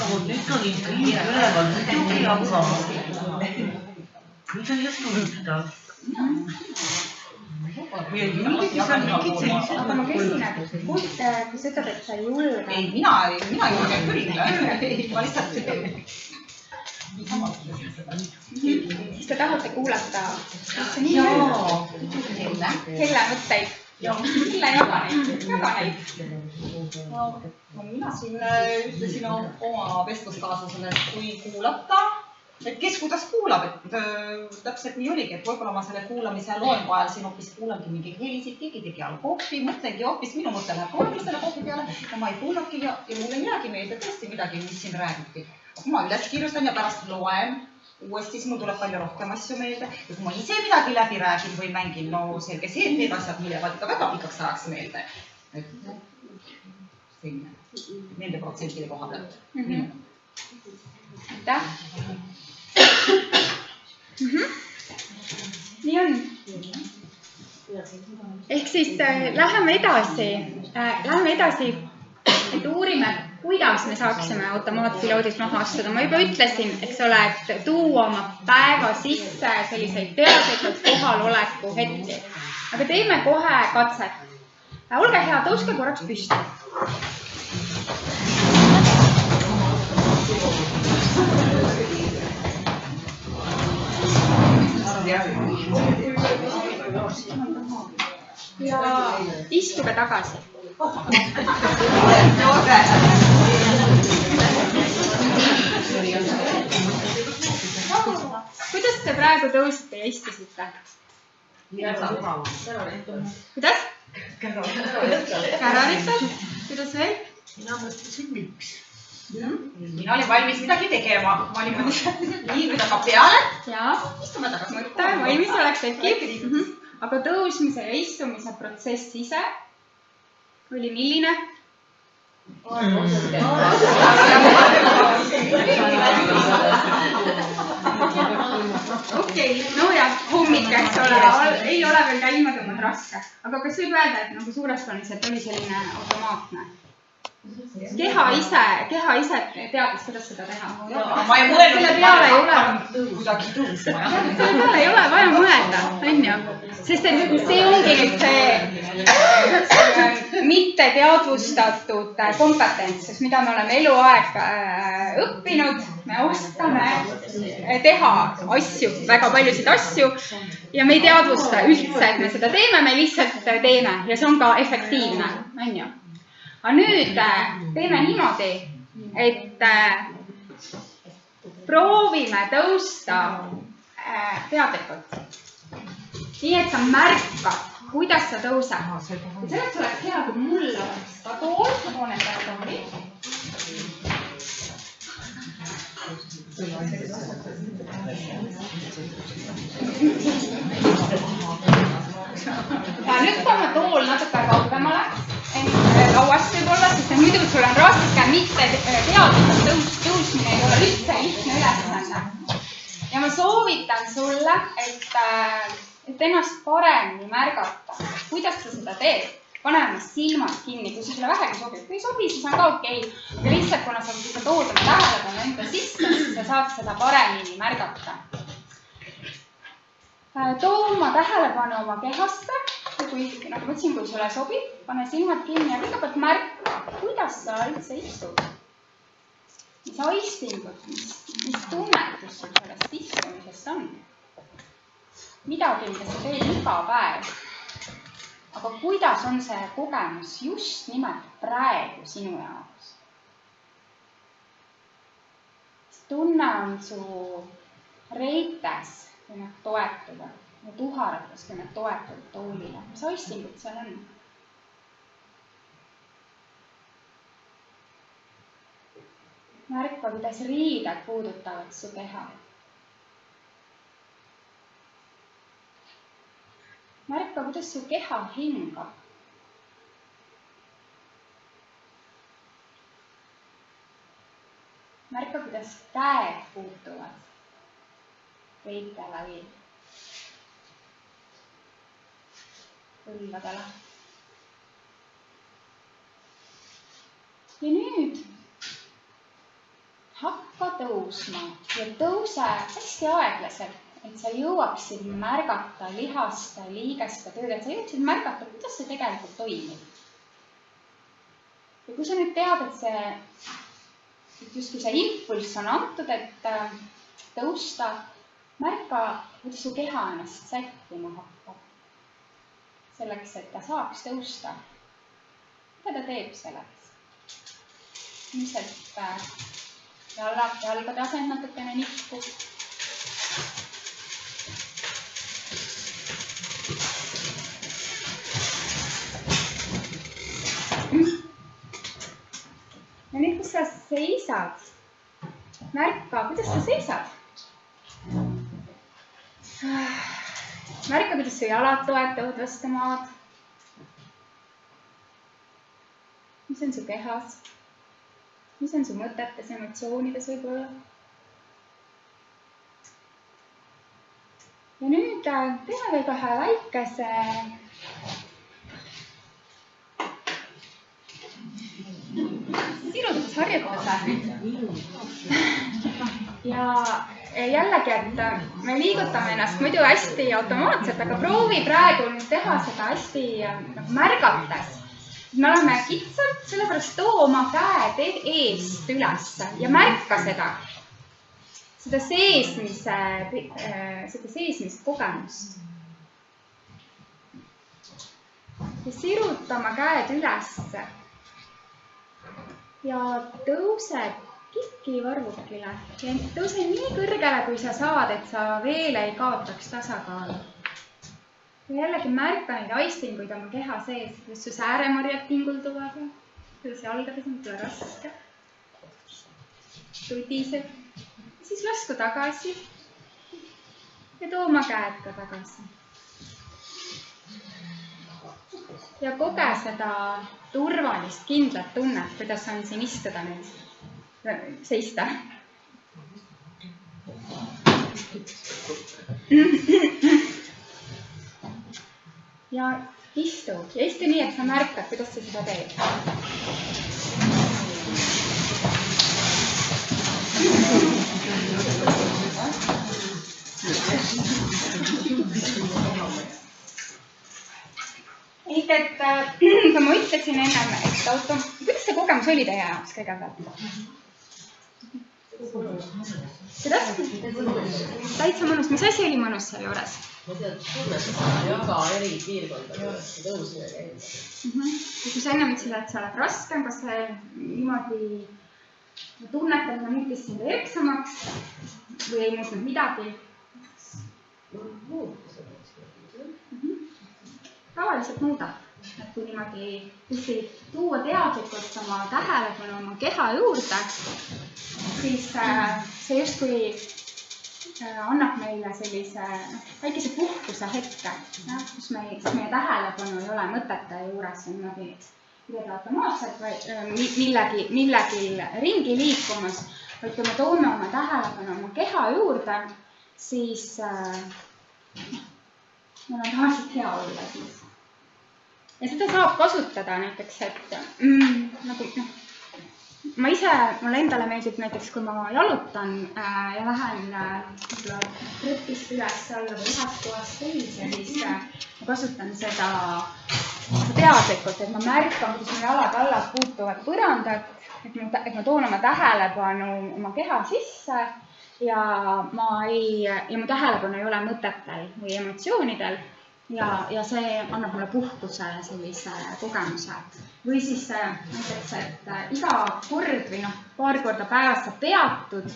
Nyt on niin üleval, muidugi aga. Nüüd on just huvitav. Ja julgis on mingid sellised. Aga ma küsin, et kui sa ütled, et sa ei julge? Ei, mina julgen küll. Ma lihtsalt Siis te tahate kuulata Helle mõtteid. Helle jaga neid. Mina siin ütlesin oma vestluskaaslasele, et kui kuulata, et kes kuidas kuulab, et täpselt nii oligi, et võib-olla ma selle kuulamise loengu ajal siin hoopis kuulangi mingi helisid, keegi tegi all kohvi, mõtlengi hoopis, minu mõte läheb hoopis selle kohvi peale ja ma ei kuulagi ja mulle ei jäägi meelde tõesti midagi, mis siin räägiti. Ma üles kirjustan ja pärast loen uuesti, siis mul tuleb palju rohkem asju meelde ja kui ma ise midagi läbi räägin või mängin, no selge see, et need asjad milevad ikka väga pikaks ajaks meelde. Nende protsentide koha pealt. Aitäh. Nii on. Ehk siis läheme edasi, et uurime, kuidas me saaksime automaatpiloodist maha astuda. Ma juba ütlesin, eks ole, et tuua oma päeva sisse selliseid teadlikult kohaloleku hetki. Aga teeme kohe katset. Olge hea, tõuske korraks püsti. Ja istuge tagasi. Kuidas te praegu tõusite ja istusite? Kuidas? Käraritad? Kuidas veel? Mina mõtlesin miks. Mina olin valmis midagi tegema. Ma olin nii, kui ta ka peale. Jaa, mõte, valmis oleks tekib. Aga tõusmise ja istumise protsess ise oli milline? Okei, no ja hommik, eks ole, ei ole veel käima tõmmad raske. Aga kas võib öelda, et nagu suures plaanis, et oli selline automaatne? Keha ise teadis, kuidas seda teha. Ma ei mõelnud, selle peale ei ole kuidagi tõusma. Selle peale ei ole vaja mõelda, on ju. Sest et see ongi nüüd see mitte teadvustatud kompetentsus, mida me oleme eluaeg õppinud. Me oskame teha asju, väga paljusid asju ja me ei teadvusta üldse, et me seda teeme, me lihtsalt teeme ja see on ka efektiivne, on ju. Aga nüüd teeme niimoodi, et proovime tõusta teadlikult. Nii, et sa märkad, kuidas sa tõused. Selleks oleks hea, kui mul oleks ka tool, ma toon enda tooli. Ja nüüd toome tool natuke kaugemale. Lauast võib olla, sest muidu sul on raske mitte teadlikult tõusmine ei ole üldse lihtne ülesanne. Ja ma soovitan sulle, et ennast paremini märgata, kuidas sa seda teed. Paneme silmad kinni, kui sulle vähegi sobib. Kui ei sobi, siis on ka okei. Aga lihtsalt, kuna sa tood oma tähelepanu enda sisse, siis sa saad seda paremini märgata. Too oma tähelepanu oma kehasse. Kui sulle sobib, pane silmad kinni ja kõigepealt märka, kuidas sa üldse istud. Mis aistingud, mis tunnetus sul sellest istumisest on. Midagi, mida sa teed iga päev. Aga kuidas on see kogemus just nimelt praegu sinu jaoks? Tunne on su reites, kui nad toetuvad. Ja tuharates, kui nad toetavad toolile. Mis aistingud seal on? Märka, kuidas riided puudutavad su keha. Märka, kuidas su keha hingab. Märka, kuidas käed puutuvad reite läbi. Põlvadele. Ja nüüd tõusma ja tõuse hästi aeglaselt, et sa jõuaksid märgata lihaste, liigeste tööd, et sa jõuaksid märgata, kuidas see tegelikult toimib. Ja kui sa nüüd tead, et justkui see impulss on antud, et tõusta, märka, kuidas su keha ennast sättima hakkab. Selleks, et ta saaks tõusta. Mida ta teeb selleks? Ilmselt jalgade asend natukene nikku. Ja nüüd, kus sa seisad, märka, kuidas sa seisad. Märka, kuidas su jalad toetavad vastu maad. Mis on su kehas? Mis on su mõtetes, emotsioonides võib-olla? Ja nüüd teeme veel kohe väikese sirutusharjutuse. Ja jällegi, et me liigutame ennast muidu hästi automaatselt, aga proovi praegu teha seda hästi märgates. Me oleme kitsalt, sellepärast too oma käed eest üles ja märka seda seesmist kogemust. Ja siruta oma käed üles ja tõuse kikivarvukile ja tõuse nii kõrgele, kui sa saad, et sa veel ei kaotaks tasakaalu. Ja jällegi märka neid aistinguid oma keha sees, kuidas su sääremorjad pingulduvad, kuidas jalgades on tule raske, tudised. Siis lasku tagasi ja too oma käed ka tagasi. Ja koge seda turvalist, kindlat tunnet, kuidas on siin istuda nüüd, seista. Ja istu nii, et sa märkad, kuidas sa seda teed. Ehk et ma ütlesin ennem, et kuidas see kogemus oli teie jaoks kõigepealt? Kuidas? Täitsa mõnus. Mis asi oli mõnus selle juures? Ma tead, tunned jaga eri piirkondadega tõusmine käib. Kui sa ennem ütlesid, et see oled raskem, kas see niimoodi tunnetamine muutis sind erksamaks või ei muutnud midagi? Tavaliselt muudab, et kui niimoodi tuua teadlikult oma tähelepanu oma keha juurde, siis see justkui annab meile sellise väikese puhkuse hetke, kus meie tähelepanu ei ole mõtete juures niimoodi automaatselt või millegi ringi liikumas, vaid kui me toome oma tähelepanu oma keha juurde, siis meil on tavaliselt hea olla siis. Ja seda saab kasutada näiteks, et mulle endale meeldib näiteks, kui ma jalutan ja lähen trepist üles alla või ühest kohast teise, siis ma kasutan seda teadlikult, et ma märkan, kuidas mu jalad alla puutuvad põrandat, et ma toon oma tähelepanu oma keha sisse ja mu tähelepanu ei ole mõtetel või emotsioonidel ja see annab mulle puhkuse sellise kogemuse. Või siis näiteks, et iga kord või paar korda päevas sa peatud,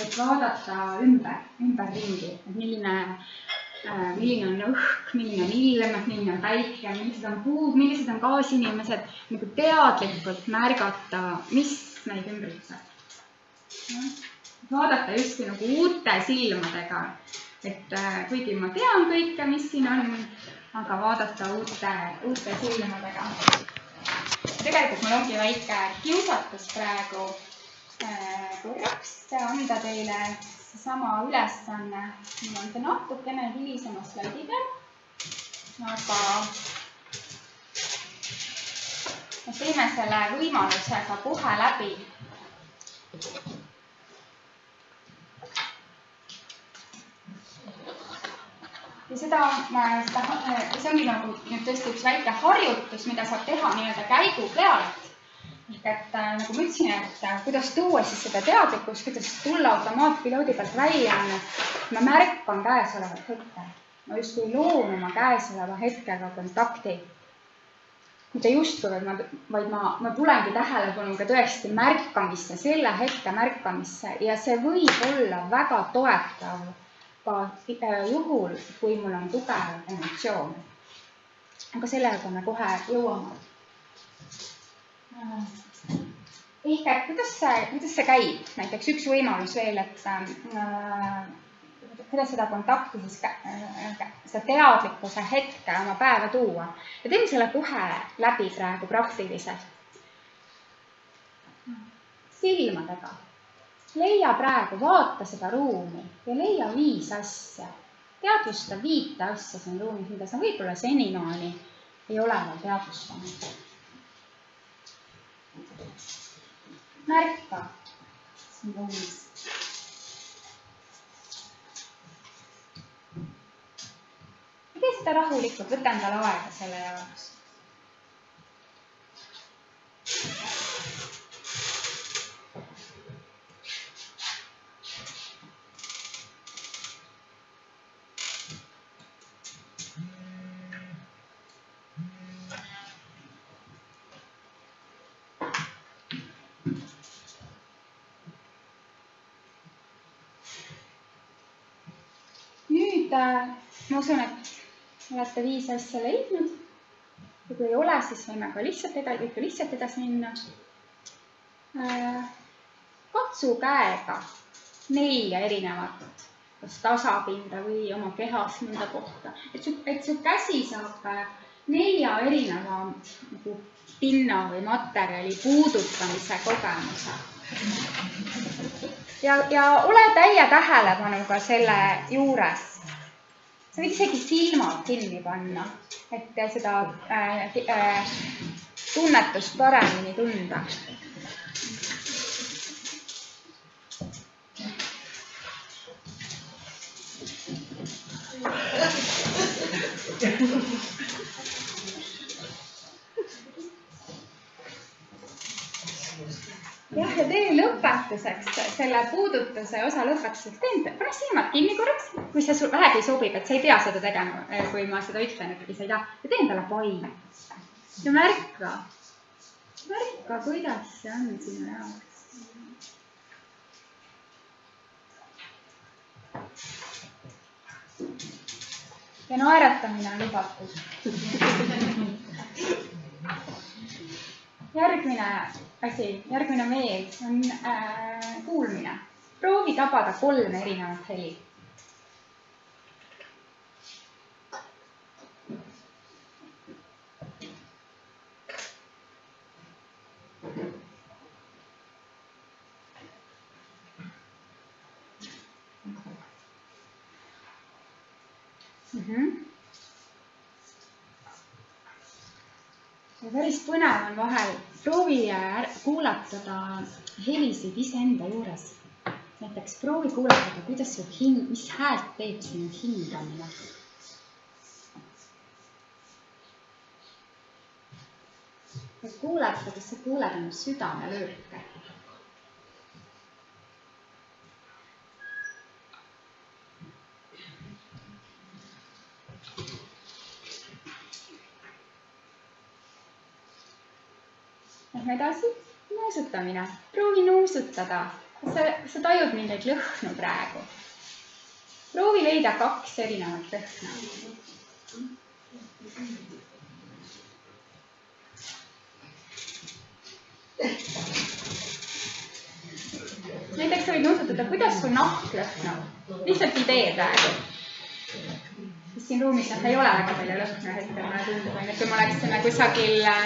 et vaadata ümberringi, et milline on õhk, milline on ilm, milline on päike, millised on puud, millised on kaasinimesed, nagu teadlikult märgata, mis meid ümbritseb. Vaadata justkui nagu uute silmadega, et kuigi ma tean kõike, mis siin on, aga vaadata uute silmadega. Tegelikult mul ongi väike kiusatus praegu korraks anda teile seesama ülesanne. Mul on see natukene hilisema slaidi peal, aga teeme selle võimalusega kohe läbi. Ja see ongi nagu nüüd tõesti üks väike harjutus, mida saab teha nii-öelda käigu pealt. Ehk et nagu ma ütlesin, et kuidas tuua siis seda teadlikkust, kuidas tulla automaatpiloodi pealt välja, ma märkan käesolevat hetke. Ma justkui loon oma käesoleva hetkega kontakti. Mitte justkui, vaid ma tulengi tähelepanuga tõesti märkamisse, selle hetke märkamisse ja see võib olla väga toetav ka juhul, kui mul on tugev emotsioon. Aga sellega me kohe jõuame. Ehk et kuidas see käib? Näiteks üks võimalus veel, et kuidas seda kontakti, siis seda teadlikkuse hetke oma päeva tuua. Ja teeme selle kohe läbi praegu praktiliselt. Silmadega. Leia praegu, vaata seda ruumi ja leia 5 asja. Teadvusta 5 asja siin ruumis, mida sa võib-olla senimaani ei ole veel teadvustanud. Märka siin ruumis. Tee seda rahulikult, võta endale aega selle jaoks. Nüüd ma usun, et olete 5 asja leidnud. Ja kui ei ole, siis võime ka lihtsalt edasi minna. Katsu käega 4 erinevat, kas tasapinda või oma kehas mõnda kohta. Et su käsi saab 4 erineva pinna või materjali puudutamise kogemuse. Ja ole täie tähelepanuga selle juures. Sa võid isegi silmad kinni panna, et seda tunnetust paremini tunda. Jah, ja tee lõpetuseks, selle puudutuse osa lõpetuseks, pane silmad kinni korraks, kui see vähegi sobib, et sa ei pea seda tegema, kui ma seda ütlen, et sa ei taha. Ja tee endale pai. Ja märka, kuidas see on sinu jaoks. Ja naeratamine on lubatud. Järgmine veel on kuulmine. Proovi tabada 3 erinevat heli. Ja päris põnev on vahel. Proovi kuulatada helisid iseenda juures. Näiteks proovi kuulatada, kuidas su mis häält teeb sinu hingamine. Ja kuulata, kas sa kuuled oma südame lööke. Lähme edasi. Nuusutamine. Proovi nuusutada. Kas sa tajud mingeid lõhnu praegu? Proovi leida 2 erinevat lõhna. Näiteks sa võid nuusutada, kuidas sul nahk lõhnab. Lihtsalt idee praegu. Siin ruumis ei ole väga palju lõhnu hetkel, mulle tundub, et kui ma oleksime kusagil ja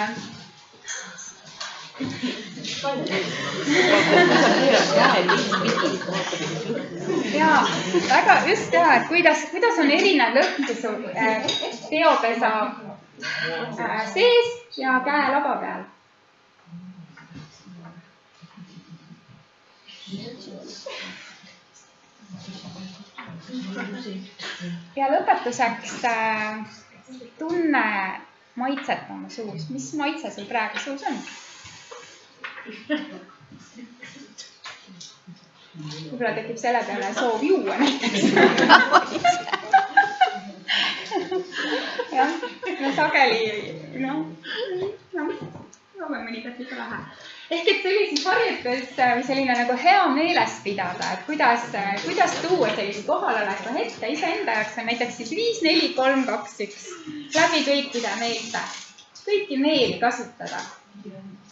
väga just teha, et kuidas on erinev lõhn su peopesa sees ja käe laba peal. Ja lõpetuseks tunne maitset oma suus. Mis maitse sul praegu suus on? Võib-olla tekib selle peale soov juua näiteks. Jah, no sageli, joome mõnikord ikka vähe. Ehk et see oli siis harjutus või selline nagu hea meeles pidada, et kuidas tuua sellist kohaloleku hetke iseenda jaoks on näiteks siis 5, 4, 3, 2, 1 läbi kõikide meelte. Kõiki meeli kasutada.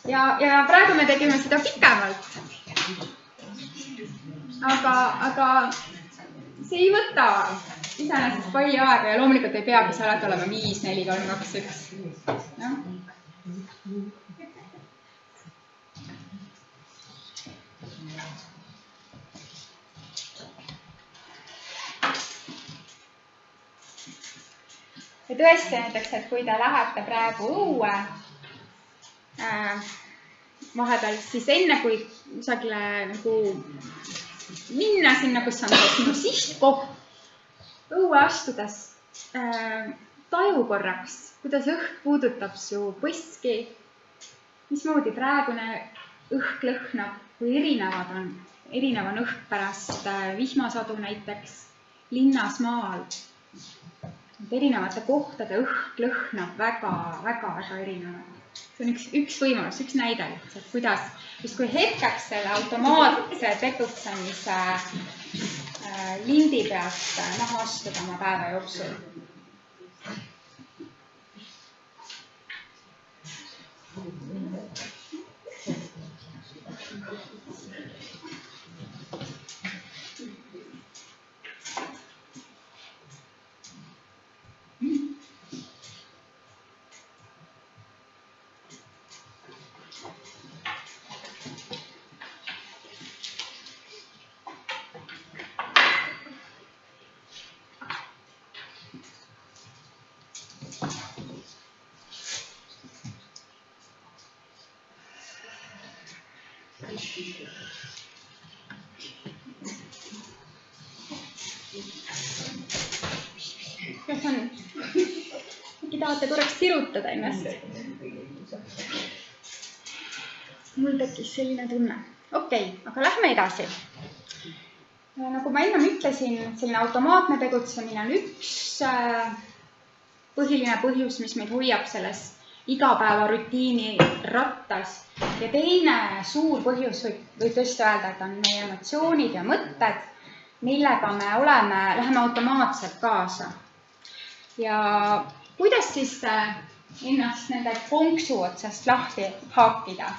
Ja praegu me tegime seda pikemalt. Aga see ei võta iseenesest palju aega ja loomulikult ei peagi see alati olema 5, 4, 3, 2, 1. Ja tõesti näiteks, et kui te lähete praegu õue vahepeal, siis enne kui kusagile nagu minna sinna, kus on sinu sihtkoht, õue astudes taju korraks, kuidas õhk puudutab su põski, mismoodi praegune õhk lõhnab, kui erinev on õhk pärast vihmasadu näiteks linnas maal. Erinevate kohtade õhk lõhnab väga erinevalt. See on üks võimalus, üks näide, et kuidas justkui hetkeks selle automaatse tegutsemise lindi pealt maha astuda oma päeva jooksul. Kas on? Äkki tahate korraks sirutada ennast? Mul tekkis selline tunne. Okei, aga lähme edasi. Nagu ma enne ütlesin, selline automaatne tegutsemine on üks põhiline põhjus, mis meid hoiab selles igapäeva rutiini rattas. Ja teine suur põhjus võib tõesti öelda, et on meie emotsioonid ja mõtted, millega me läheme automaatselt kaasa. Ja kuidas siis ennast nende konksu otsast lahti haakida?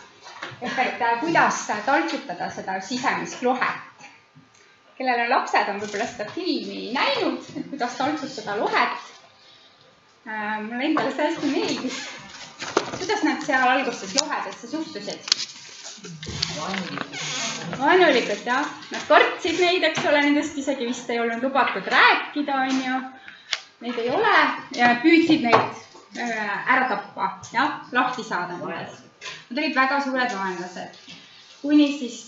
Et kuidas taltsutada seda sisemist lohet? Kellel on lapsed, on võib-olla seda filmi näinud, et kuidas taltsutada lohet. Mulle endale see hästi meeldis. Kuidas nad seal alguses lohedesse suhtusid? Vaenulikult, jah. Nad kartsid neid, eks ole, nendest isegi vist ei olnud lubatud rääkida, on ju. Neid ei ole ja püüdsid neid ära tappa, jah, lahti saada nendest. Nad olid väga suured vaenlased. Kuni siis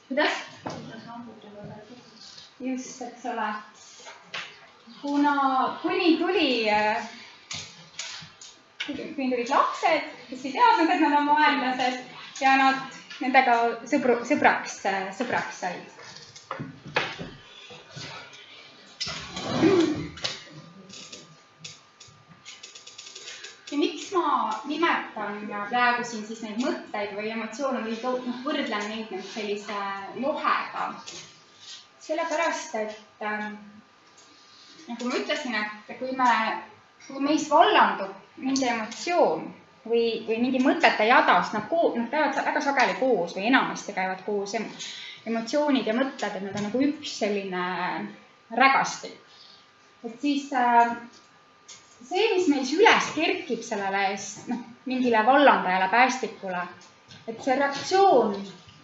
kuidas? Just, eks ole. Kuni tulid lapsed, kes ei teadnud, et nad on vaenlased ja nad nendega sõbraks said. Ja miks ma nimetan praegu siin siis neid mõtteid või emotsioone või võrdlen neid sellise lohega? Sellepärast, et nagu ma ütlesin, et kui meis vallandub mingi emotsioon või mingi mõtete jadas, nad käivad väga sageli koos või enamasti käivad koos emotsioonid ja mõtted, et nad on nagu üks selline rägastik. Et siis see, mis meis üles kerkib sellele mingile vallandajale, päästikule, et see reaktsioon,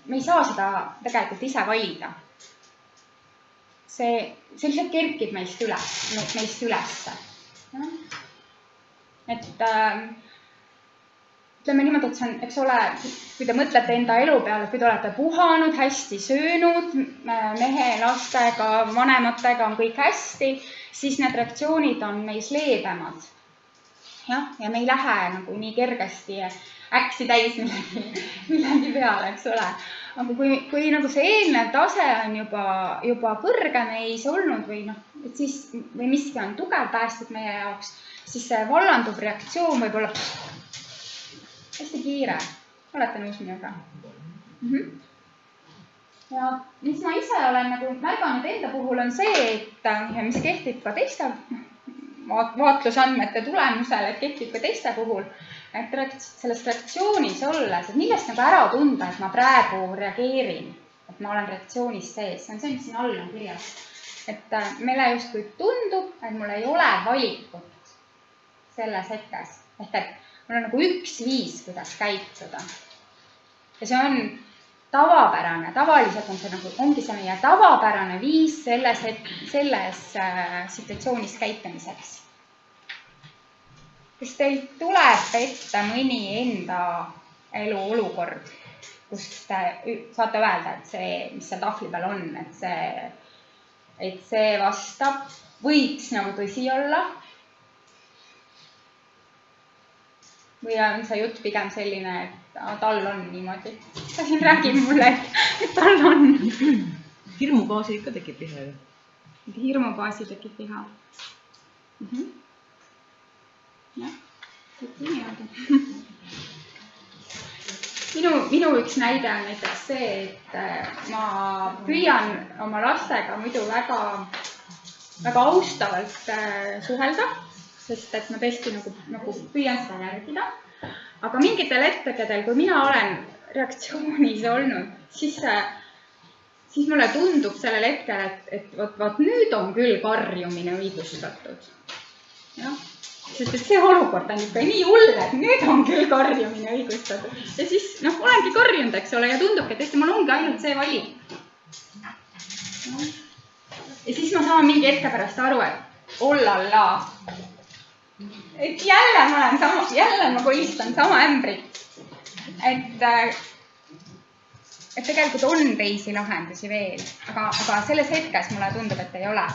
me ei saa seda tegelikult ise valida. See lihtsalt kerkib meist üles. Et ütleme niimoodi, et see on, eks ole, kui te mõtlete enda elu peale, kui te olete puhanud, hästi söönud, mehe, lastega, vanematega on kõik hästi, siis need reaktsioonid on meis leebemad. Ja me ei lähe nagu nii kergesti äksi täis millegi peale, eks ole. Aga kui nagu see eelnev tase on juba kõrge meis olnud või miski on tugev päästud meie jaoks, siis see vallanduv reaktsioon võib olla hästi kiire. Olete nõus minuga? Ja mis ma ise olen nagu märganud enda puhul on see, et mis kehtib ka teiste vaatlusandmete tulemusel, et kehtib ka teiste puhul, et selles reaktsioonis olles, et millest nagu ära tunda, et ma praegu reageerin, et ma olen reaktsioonis sees. See on see, mis siin all on kirjas. Et meile justkui tundub, et mul ei ole valikut selles hetkes. Ehk et mul on nagu üks viis, kuidas käituda. Ja see on tavapärane. Tavaliselt on see nagu, ongi see meie tavapärane viis selles situatsioonis käitumiseks. Kas teil tuleb ette mõni enda elu olukord, kus te saate öelda, et see, mis seal tahvli peal on, et see vastab, võiks nagu tõsi olla? Või on see jutt pigem selline, et tal on niimoodi? Ta siin räägib mulle, et tal on. Hirmubaasi ikka tekib viha ju. Hirmubaasi tekib viha. Jah, tekib niimoodi. Minu üks näide on näiteks see, et ma püüan oma lastega muidu väga austavalt suhelda, sest et ma tõesti nagu püüan seda järgida. Aga mingitel hetkedel, kui mina olen reaktsioonis olnud, siis mulle tundub sellel hetkel, et võt nüüd on küll karjumine õigustatud. Jah. Sest et see olukord on ikka nii hull, et nüüd on küll karjumine õigustatud. Ja siis olengi karjunud, eks ole, ja tundubki, et mul ongi ainult see valik. Ja siis ma saan mingi hetke pärast aru, et ollalla. Et jälle ma kolistan sama ämbrit. Et tegelikult on teisi lahendusi veel, aga selles hetkes mulle tundub, et ei ole.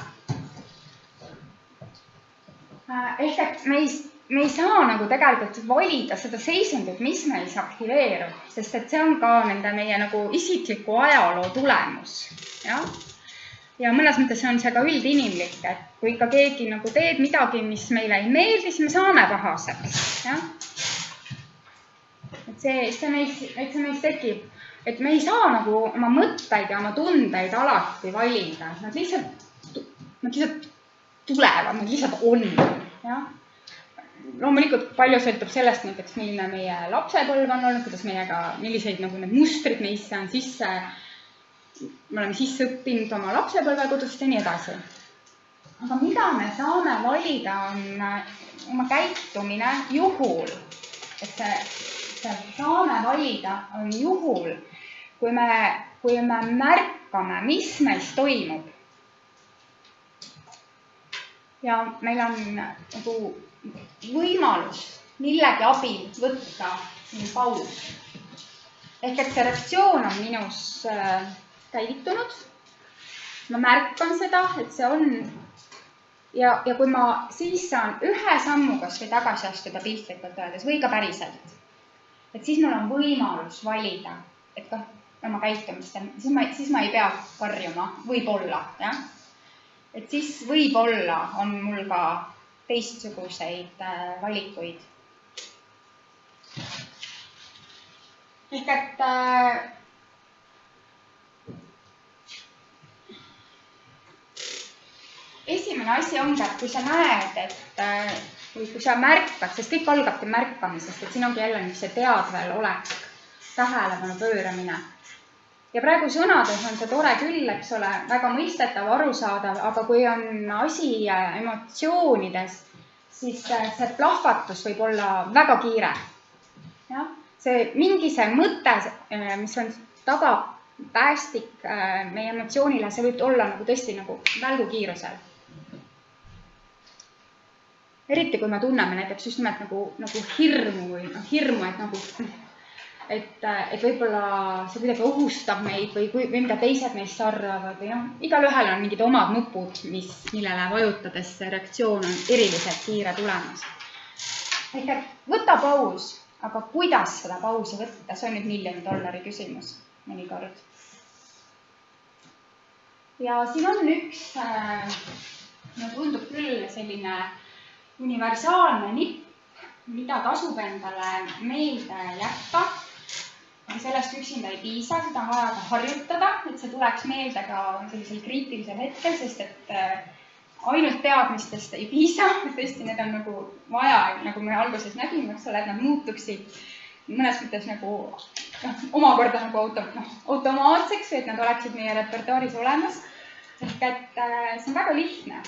Ehk et me ei saa nagu tegelikult valida seda seisundit, mis meis aktiveerub, sest et see on ka meie nagu isikliku ajaloo tulemus. Ja mõnes mõttes on see ka üldinimlik, et kui ikka keegi nagu teeb midagi, mis meile ei meeldi, siis me saame pahaseks. Et see meis tekib, et me ei saa nagu oma mõtteid ja oma tundeid alati valida. Nad lihtsalt tulevad, nad lihtsalt on. Ja? Loomulikult palju sõltub sellest, näiteks milline meie lapsepõlv on olnud, kuidas milliseid nagu need mustrid meisse on me oleme sisse õppinud oma lapsepõlvekodust ja nii edasi. Aga mida me saame valida on oma käitumine juhul, et see saame valida on juhul, kui me märkame, mis meis toimub. Ja meil on nagu võimalus millegi abil võtta paus. Ehk et see reaktsioon on minus käivitunud. Ma märkan seda, et see on. Ja kui ma siis saan ühe sammu kas või tagasi astuda piltlikult öeldes või ka päriselt, et siis mul on võimalus valida, et ka oma käitumist, siis ma ei pea karjuma, võib-olla, jah. Et siis võib-olla on mul ka teistsuguseid valikuid. Ehk et esimene asi ongi, et kui sa näed, või kui sa märkad, sest kõik algabki märkamisest, et siin ongi jälle see teadvel olek, tähelepanu pööramine. Ja praegu sõnades on see tore küll, eks ole, väga mõistetav, arusaadav, aga kui on asi emotsioonides, siis see plahvatus võib olla väga kiire. Mingi see mõte, mis on tagapäästik meie emotsioonile, see võib olla nagu tõesti nagu välgukiirusel. eriti kui me tunneme näiteks just nimelt nagu hirmu või hirmu, et nagu et võib-olla see kuidagi ohustab meid või mida teised meist arvavad või igalühel on mingid omad nupud, millele vajutades see reaktsioon on eriliselt kiire tulemas. Ehk et võta paus, aga kuidas seda pausi võtta, see on nüüd $1 000 000 küsimus mõnikord. Ja siin on üks, tundub küll selline universaalne nipp, mida tasub endale meelde jätta. Sellest üksinda ei piisa, seda on vaja ka harjutada, et see tuleks meelde ka sellisel kriitilisel hetkel, sest et ainult teadmistest ei piisa, tõesti need on nagu vaja, nagu me alguses nägime, et nad muutuksid mõnes mõttes nagu omakorda nagu automaatseks, et nad oleksid meie repertuaaris olemas. Ehk et see on väga lihtne.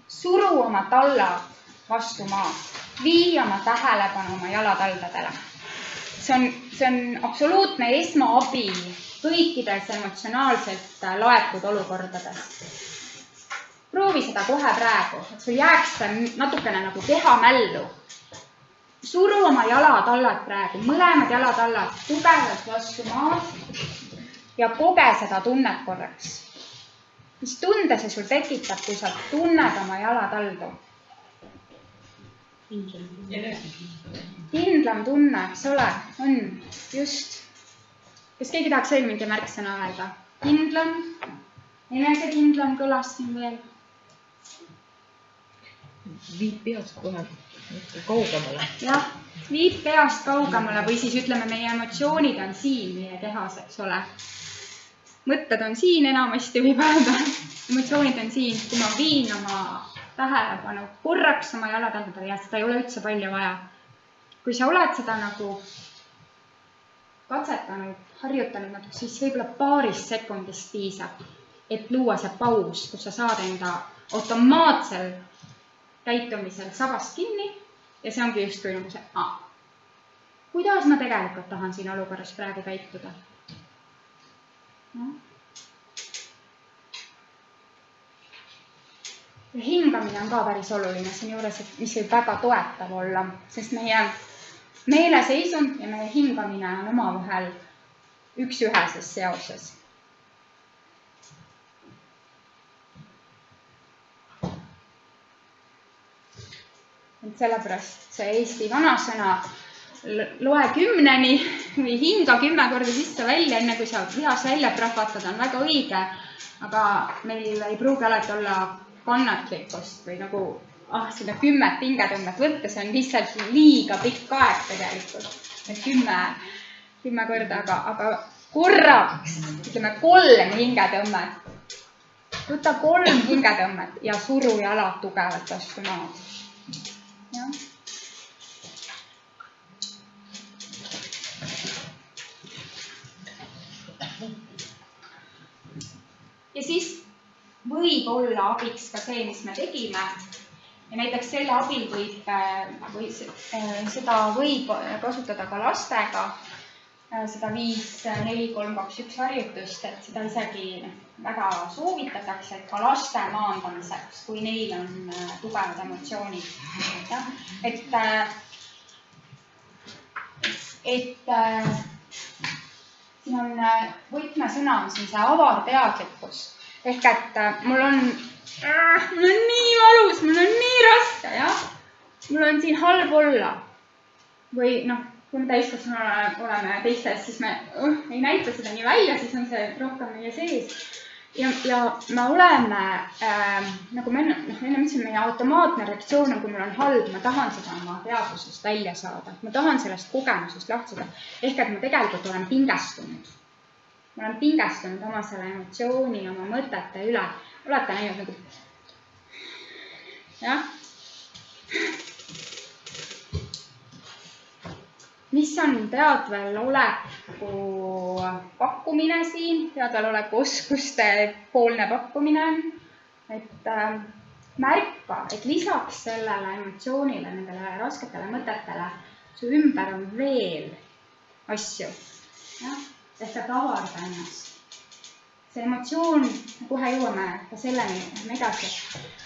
Suru oma tallad vastu maad. Vii oma tähelepanu oma jalataldadele. See on absoluutne esmaabi kõikides emotsionaalselt laetud olukordades. Proovi seda kohe praegu, et sul jääks natukene nagu kehamällu. Suru oma jalatallad praegu, mõlemad jalatallad tugevalt vastu maad ja koge seda tunnet korraks. Mis tunde see sul tekitab, kui sa tunned oma jalataldu? Kindlam tunne, eks ole, on just. Kas keegi tahaks veel mingi märksõna öelda? Kindlam, enesekindlam kõlas siin veel. Viib peast kohe kaugemale. Jah, viib peast kaugemale või siis ütleme, meie emotsioonid on siin meie kehas, eks ole. Mõtted on siin enamasti võib öelda. Emotsioonid on siin, kui ma viin oma tähelepanu korraks oma jalataldadele ja seda ei ole üldse palju vaja. Kui sa oled seda nagu katsetanud, harjutanud, siis võib-olla paaris sekundist piisab, et luua see paus, kus sa saad enda automaatsel käitumisel sabast kinni ja see ongi just kui nagu see, kuidas ma tegelikult tahan siin olukorras praegu käituda? Ja hingamine on ka päris oluline siin juures, mis võib väga toetav olla, sest meie meeleseisund ja meie hingamine on omavahel üks-üheses seoses. Et sellepärast see Eesti vanasõna loe 10 või hinga 10 korda sisse välja, enne kui sa lihas välja prahvatada, on väga õige, aga meil ei pruugi alati olla kannatlikkust või nagu seda 10 hingetõmmet võtta, see on lihtsalt liiga pikk aeg tegelikult. 10 korda, aga korraks, ütleme 3 hingetõmmet. Võta 3 hingetõmmet ja suru jalad tugevalt vastu maad. Ja siis võib olla abiks ka see, mis me tegime. Ja näiteks selle abil seda võib kasutada ka lastega, seda 5, 4, 3, 2, 1 harjutust, et seda isegi väga soovitatakse, et ka laste maandamiseks, kui neil on tugevad emotsioonid. Siin on võtmesõna on siin see avar teadlikkus. Ehk et mul on nii valus, mul on nii raske, jah. Mul on siin halb olla. Või kui me täiskasvanud oleme teistes, siis me ei näita seda nii välja, siis on see rohkem meie sees. Ja me oleme, nagu me enne mõtlesin, meie automaatne reaktsioon on, kui mul on halb, ma tahan seda oma teadvusest välja saada. Ma tahan sellest kogemusest lahti saada. Ehk et ma tegelikult olen pingestunud. Ma olen pingestunud oma selle emotsiooni, oma mõtete üle. Olete näinud nagu... Jah. Mis on teadvel oleku pakkumine siin? Teadvel oleku oskuste poolne pakkumine. Et märka, et lisaks sellele emotsioonile, nendele rasketele mõtetele, su ümber on veel asju. Jah. Ehk et avarda ennast. see emotsioon, kohe jõuame ka selleni edasi,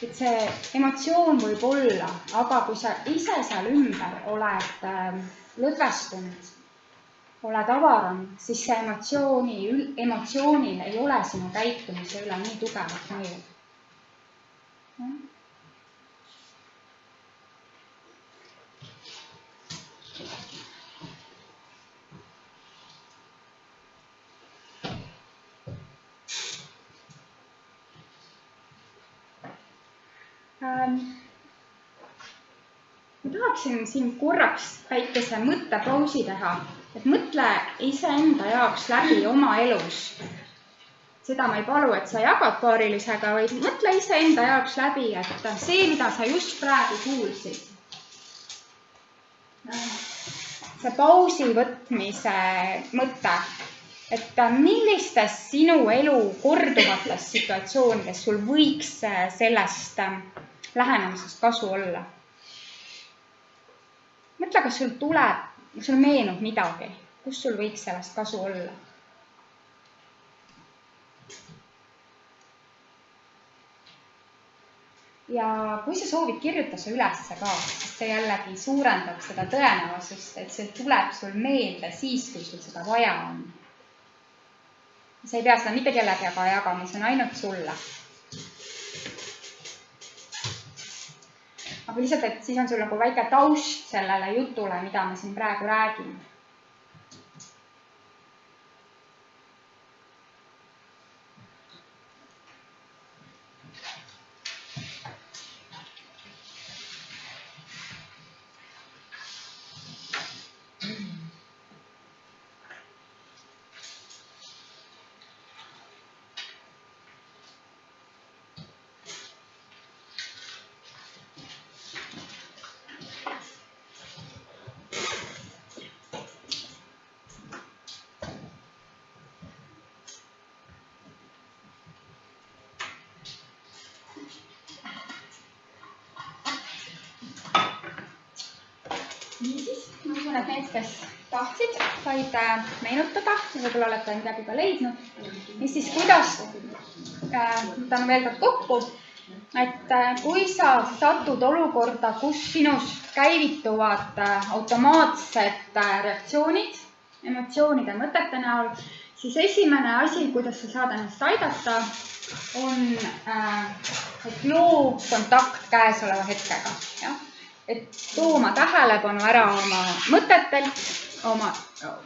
et see emotsioon võib olla, aga kui sa ise seal ümber oled lõdvestunud, oled avaram, siis see emotsioonil ei ole sinu käitumise üle nii tugevat mõju. Ma tahaksin siin korraks väikese mõttepausi teha, et mõtle iseenda jaoks läbi oma elus. Seda ma ei palu, et sa jagad paarilisega, vaid mõtle iseenda jaoks läbi, et see, mida sa just praegu kuulsid. See pausi võtmise mõte, et millistes sinu elu korduvates situatsioonides sul võiks sellest lähenemisest kasu olla. Mõtle, kas sul meenub midagi, kus sul võiks sellest kasu olla. Ja kui sa soovid, kirjuta see ülesse ka, sest see jällegi suurendab seda tõenäosust, et see tuleb sul meelde siis, kui sul seda vaja on. Sa ei pea seda mitte kellegi jagama, see on ainult sulle. Aga lihtsalt, et siis on sul nagu väike taust sellele jutule, mida me siin praegu räägime. Niisiis, ma usun, et need, kes tahtsid, said meenutada ja võib-olla olete midagi ka leidnud. Ja siis kuidas, võtan veel kord kokku, et kui sa satud olukorda, kus sinus käivituvad automaatsed reaktsioonid, emotsioonide mõtete näol, siis esimene asi, kuidas sa saad ennast aidata, on et loo kontakt käesoleva hetkega. Ja? Et tooma tähelepanu ära oma mõtetelt, oma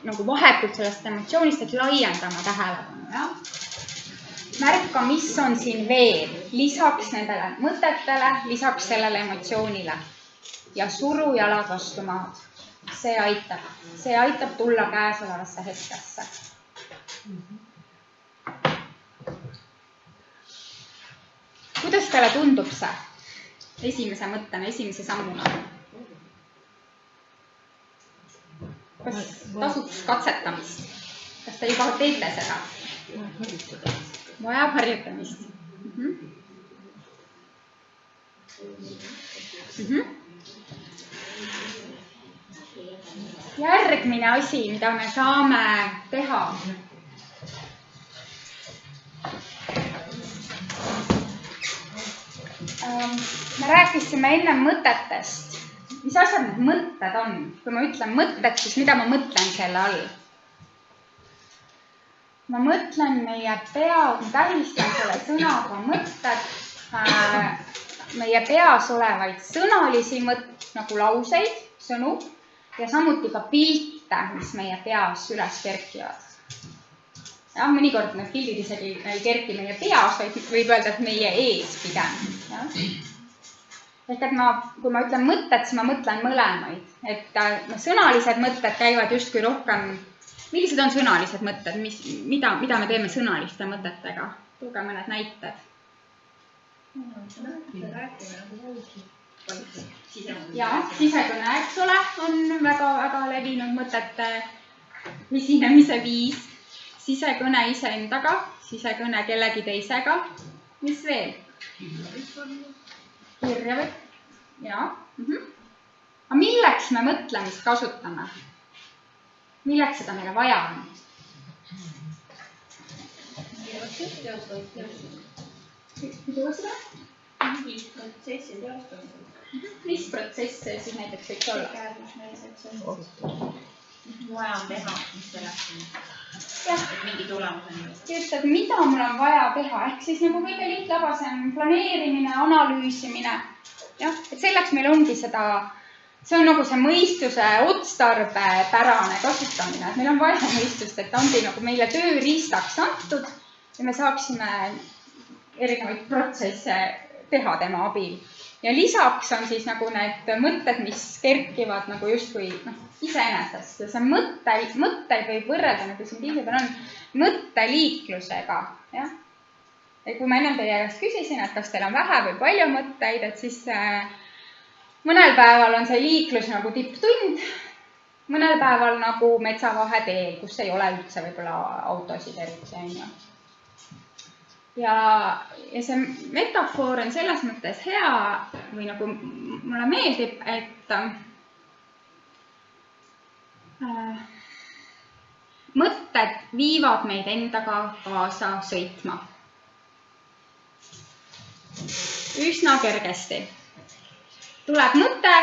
nagu vahetult sellest emotsioonist, et laiendama tähelepanu. Ja? Märka, mis on siin veel, lisaks nendele mõtetele, lisaks sellele emotsioonile ja suru jalad vastu maad. See aitab tulla käesolevasse hetkesse. Kuidas teile tundub see? Esimese mõttena, esimese sammuna. Kas tasuks katsetamist? Kas te juba teete seda? Vajab harjutamist. Järgmine asi, mida me saame teha. Me rääkisime enne mõtetest. Mis asjad need mõtted on? Kui ma ütlen mõtted, siis mida ma mõtlen selle all? Ma mõtlen meie tähistan selle sõnaga mõtted, meie peas olevaid sõnalisi nagu lauseid, sõnu ja samuti ka pilte, mis meie peas üles kerkivad. Ja, mõnikord need pildid isegi ei kerki meie peas, vaid võib öelda, et meie ees pigem. Ja? Ehk et kui ma ütlen mõtted, siis ma mõtlen mõlemaid. Et sõnalised mõtted käivad justkui rohkem. Millised on sõnalised mõtted? Mida me teeme sõnaliste mõtetega? Tooge mõned näited. Ja, sisekõne, eks ole, on väga levinud mõtete esinemise viis. Sisekõne iseendaga, sisekõne kellegi teisega. Mis veel? Kirjavõtt. Ja. Aga milleks me mõtlemist kasutame? Milleks seda meile vaja on? protsessi teostamine. Tuua seda? Mingi protsessi teostamine. Mis protsesse siis näiteks võiks olla? Vaja on teha, mis selleks on. Et mingi tulemus on. Just, et mida mul on vaja teha, ehk siis nagu kõige liitlabasem planeerimine, analüüsimine. Jah, et selleks meil ongi seda, see on nagu see mõistuse otstarbepärane kasutamine, et meil on vaja mõistust, et ongi nagu meile tööriistaks antud ja me saaksime erinevaid protsesse teha tema abil. Ja lisaks on siis nagu need mõtted, mis kerkivad nagu justkui iseenesest. Ja see mõtteid võib võrrelda, nagu siin pildi peal on, mõtteliiklusega. Ja? Ja kui ma enne teie käest küsisin, et kas teil on vähe või palju mõtteid, et siis mõnel päeval on see liiklus nagu tipptund, mõnel päeval nagu metsavaheteel, kus ei ole üldse võib-olla autosid eriti. Ja see metafoor on selles mõttes hea või nagu mulle meeldib, et mõtted viivad meid endaga kaasa sõitma. Üsna kergesti. Tuleb mõte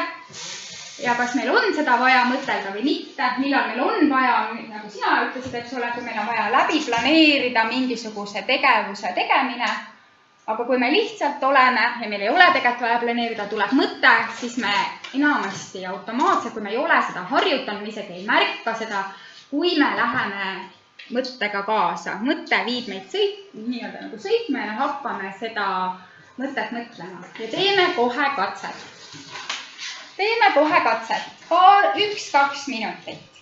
ja kas meil on seda vaja mõtelda või mitte, millal meil on vaja, nagu sina ütlesid, eks ole, kui meil on vaja läbi planeerida mingisuguse tegevuse tegemine, aga kui me lihtsalt oleme ja meil ei ole tegelikult vaja planeerida, tuleb mõte, siis me enamasti automaatselt, kui me ei ole seda harjutanud, me isegi ei märka seda, kui me läheme mõttega kaasa. Mõte viib meid nii-öelda nagu sõitma ja me hakkame seda mõtet mõtlema ja teeme kohe katset. Teeme kohe katset, 1-2 minutit.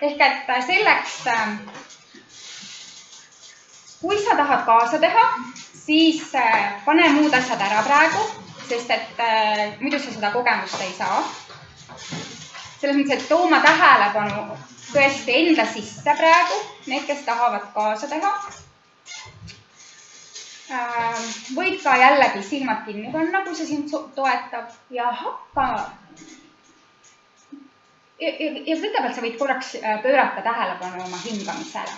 Ehk et selleks, kui sa tahad kaasa teha, siis pane muud asjad ära praegu, sest et muidu sa seda kogemust ei saa. Selles mõttes, et tooma tähelepanu tõesti enda sisse praegu, need, kes tahavad kaasa teha. Võid ka jällegi silmad kinni panna, kui see sind toetab ja hakka. Ja kõigepealt sa võid korraks pöörata tähelepanu oma hingamisele.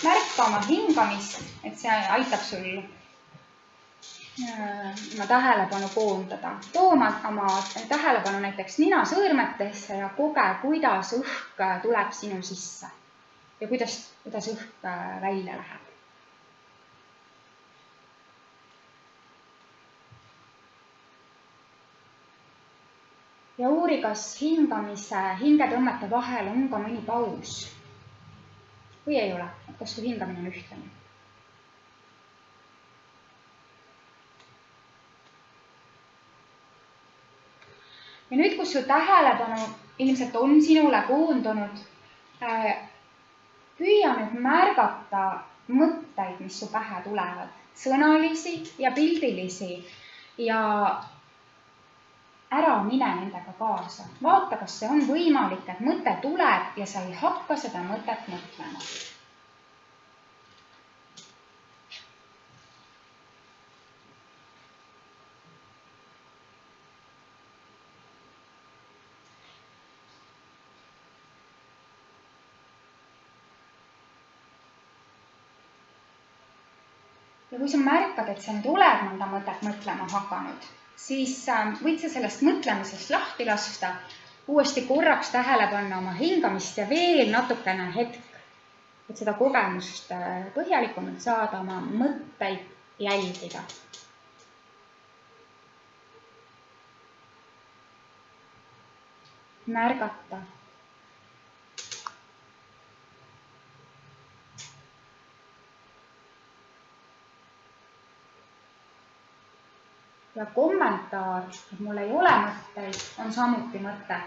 Märka oma hingamist, et see aitab sul oma tähelepanu koondada. Tooma oma tähelepanu näiteks ninasõõrmetesse ja koge, kuidas õhk tuleb sinu sisse ja kuidas õhk välja läheb. Ja uuri, kas hingetõmmete vahel on ka mõni paus või ei ole, kas su hingamine on ühtlane. Ja nüüd, kus su tähelepanu ilmselt on sinule koondunud, püüa nüüd märgata mõtteid, mis su pähe tulevad, sõnalisi ja pildilisi ja ära mine nendega kaasa. Vaata, kas see on võimalik, et mõte tuleb ja sa ei hakka seda mõtet mõtlema. Ja kui sa märkad, et sa nüüd oled mõnda mõtet mõtlema hakanud, siis võid sa sellest mõtlemisest lahti lasta, uuesti korraks tähele panna oma hingamist ja veel natukene hetk, et seda kogemust põhjalikumalt saada, oma mõtteid jälgida. Märgata. Ja kommentaar, et mul ei ole mõtteid, on samuti mõte.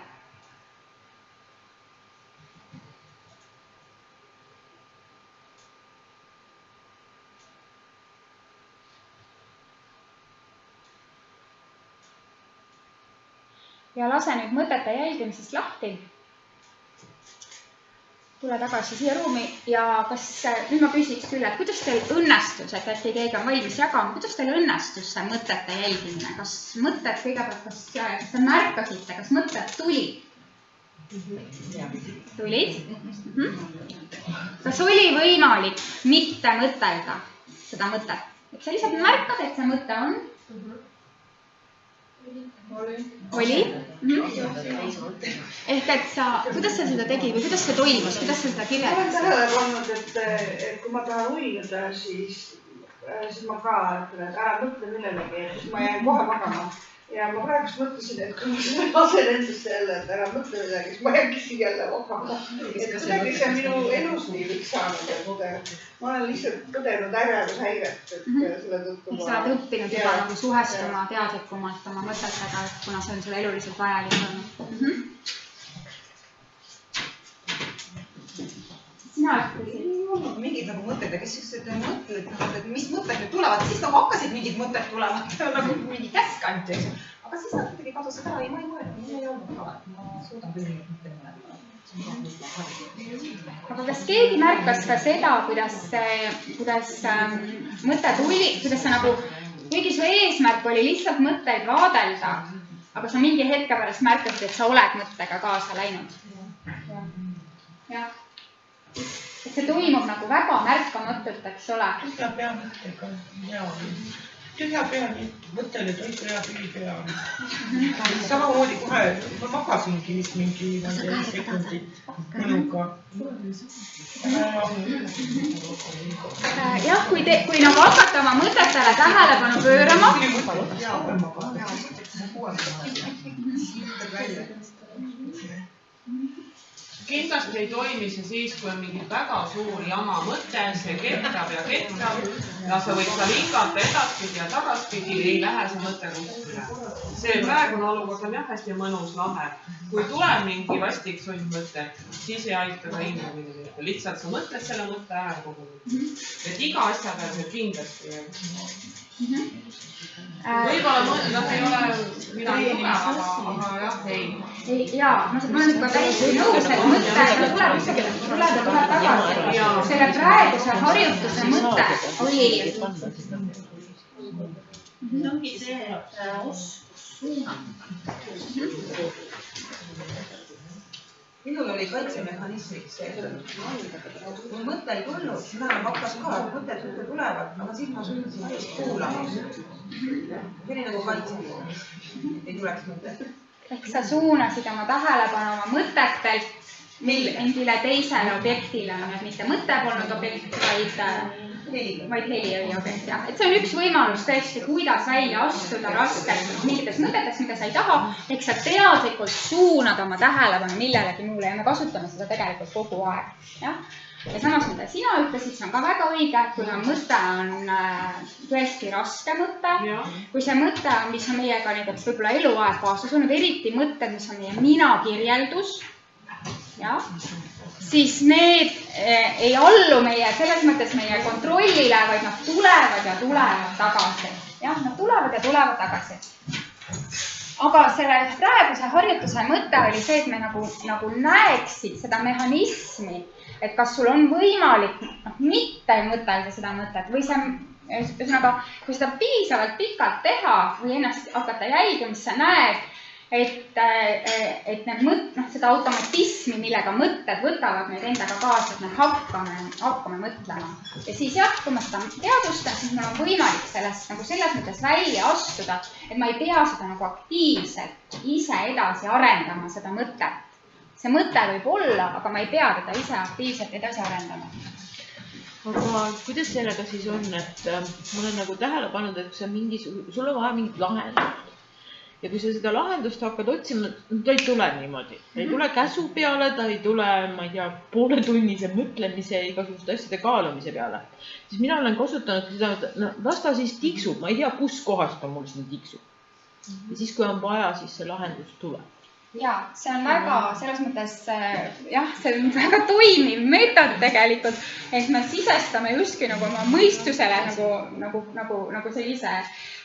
Ja lase nüüd mõtete jälgimisest lahti. Tule tagasi siia ruumi ja kas, nüüd ma küsiks küll, et kuidas teil õnnestus, et äkki keegi on valmis jagama, kuidas teil õnnestus see mõtete jälgimine? Kas mõtted kõigepealt, kas te märkasite, kas mõtted tuli? tulid. Kas oli võimalik mitte mõtelda seda mõtet? Et sa lihtsalt märkad, et see mõte on? Oli? Ehk et sa, kuidas sa seda tegid või kuidas see toimus, kuidas sa seda kirjeldad? Ma olen tähele pannud, et kui ma tahan uinuda, siis ma ka ütlen, et ära mõtle millelegi, et siis ma jään kohe magama. Ja ma praegust mõtlesin, et kui ma lasen endast jälle, et ära mõtle midagi, siis ma jääkisin jälle magama. Et kuidagi see on minu elustiiliks saanud, et ma olen lihtsalt tõdenud ärevushäiret, et selle tõttu sa oled õppinud juba nagu suhestuma teadlikumalt oma mõtetega, kuna see on sulle eluliselt vajalik olnud. Sina ütlesid? Mingid nagu mõtted ja kes siuksed mõtted, et mis mõtted nüüd tulevad, siis nagu hakkasid mingid mõtted tulema, nagu mingi käsk anti, eks ju. Aga siis nad kuidagi kadusid ära, ei, ma ei mõelnud, mul ei olnud ka, ma suudan küll neid mõtteid mõelda. Aga kas keegi märkas ka seda, kuidas mõte tuli, kuidas sa nagu, kuigi su eesmärk oli lihtsalt mõtteid vaadelda, aga sa mingi hetke pärast märkasid, et sa oled mõttega kaasa läinud. Jah. Et see toimub nagu väga märkamatult, eks ole. Tühja pea mõttega, tühja pea, nii mõttele toid pea tühi pea. Samamoodi kohe, ma magasingi vist mingi sekundit mõnuga. Jah, kui nagu hakata oma mõtetele tähelepanu pöörama. Kindlasti ei toimi see siis, kui on mingi väga suur jama mõte, see kettab ja sa võid seal hingata edaspidi ja tagaspidi, ei lähe see mõte kuskile. See praegune olukord on jah hästi mõnus lahe. Kui tuleb mingi vastik sundmõte, siis ei aita ka hingamine. Lihtsalt sa mõtled selle mõtte ära kogu. Et iga asja peal see kindlasti võib-olla ei ole midagi tugev, aga jah, ei. Jaa, ma olen ka täiesti nõus, et mõte tuleb tagasi. Selle praeguse harjutuse mõte oli... ongi see, et oskus suunata. Minul oli kaitsemehhanismiks see, kui mõte ei tulnud, siis enam hakkas ka, mõtted tulevad, aga siis ma sundisin just kuulama. See oli nagu kaitsemehhanism, ei tuleks mõtet. Ehk sa suunasid oma tähelepanu oma mõtetelt mingile teisele objektile, mitte mõte polnud objekt, vaid heli oli objekt. Et see on üks võimalus tõesti, kuidas välja astuda raskelt mingites mõtetes, mida sa ei taha, ehk sa teadlikult suunad oma tähelepanu millelegi muule ja me kasutame seda tegelikult kogu aeg. Ja samas, mida sina ütlesid, see on ka väga õige, kui mõte on tõesti raske mõte, kui see mõte on, mis on meiega näiteks võib-olla eluaeg kaasas olnud, eriti mõtted, mis on meie mina-kirjeldus, siis need ei allu selles mõttes meie kontrollile, vaid nad tulevad ja tulevad tagasi. Jah, nad tulevad ja tulevad tagasi. Aga selle praeguse harjutuse mõte oli see, et me nagu näeksid seda mehhanismi, et kas sul on võimalik mitte mõtelda seda mõtet või see, ühesõnaga, kui seda piisavalt pikalt teha või ennast hakata jälgima, mis sa näed, et seda automatismi, millega mõtted võtavad meid endaga kaasa, et me hakkame mõtlema. Ja siis jah, kui ma seda teadvustan, siis mul on võimalik sellest nagu selles mõttes välja astuda, et ma ei pea seda nagu aktiivselt ise edasi arendama, seda mõtet. See mõte võib olla, aga ma ei pea teda ise aktiivselt edasi arendama. Aga kuidas sellega siis on, et ma olen nagu tähele pannud, et sul on vaja mingit lahendust. Ja kui sa seda lahendust hakkad otsima, ta ei tule niimoodi. Ta ei tule käsu peale, ta ei tule, ma ei tea, pooletunnise mõtlemise ja igasuguste asjade kaalumise peale. Siis mina olen kasutanud seda, et las ta siis tiksub, ma ei tea, kus kohast ta mul siin tiksub. Ja siis, kui on vaja, siis see lahendus tuleb. Ja, see on väga, selles mõttes, jah, see on väga toimiv meetod tegelikult, et me sisestame justkui nagu oma mõistusele nagu sellise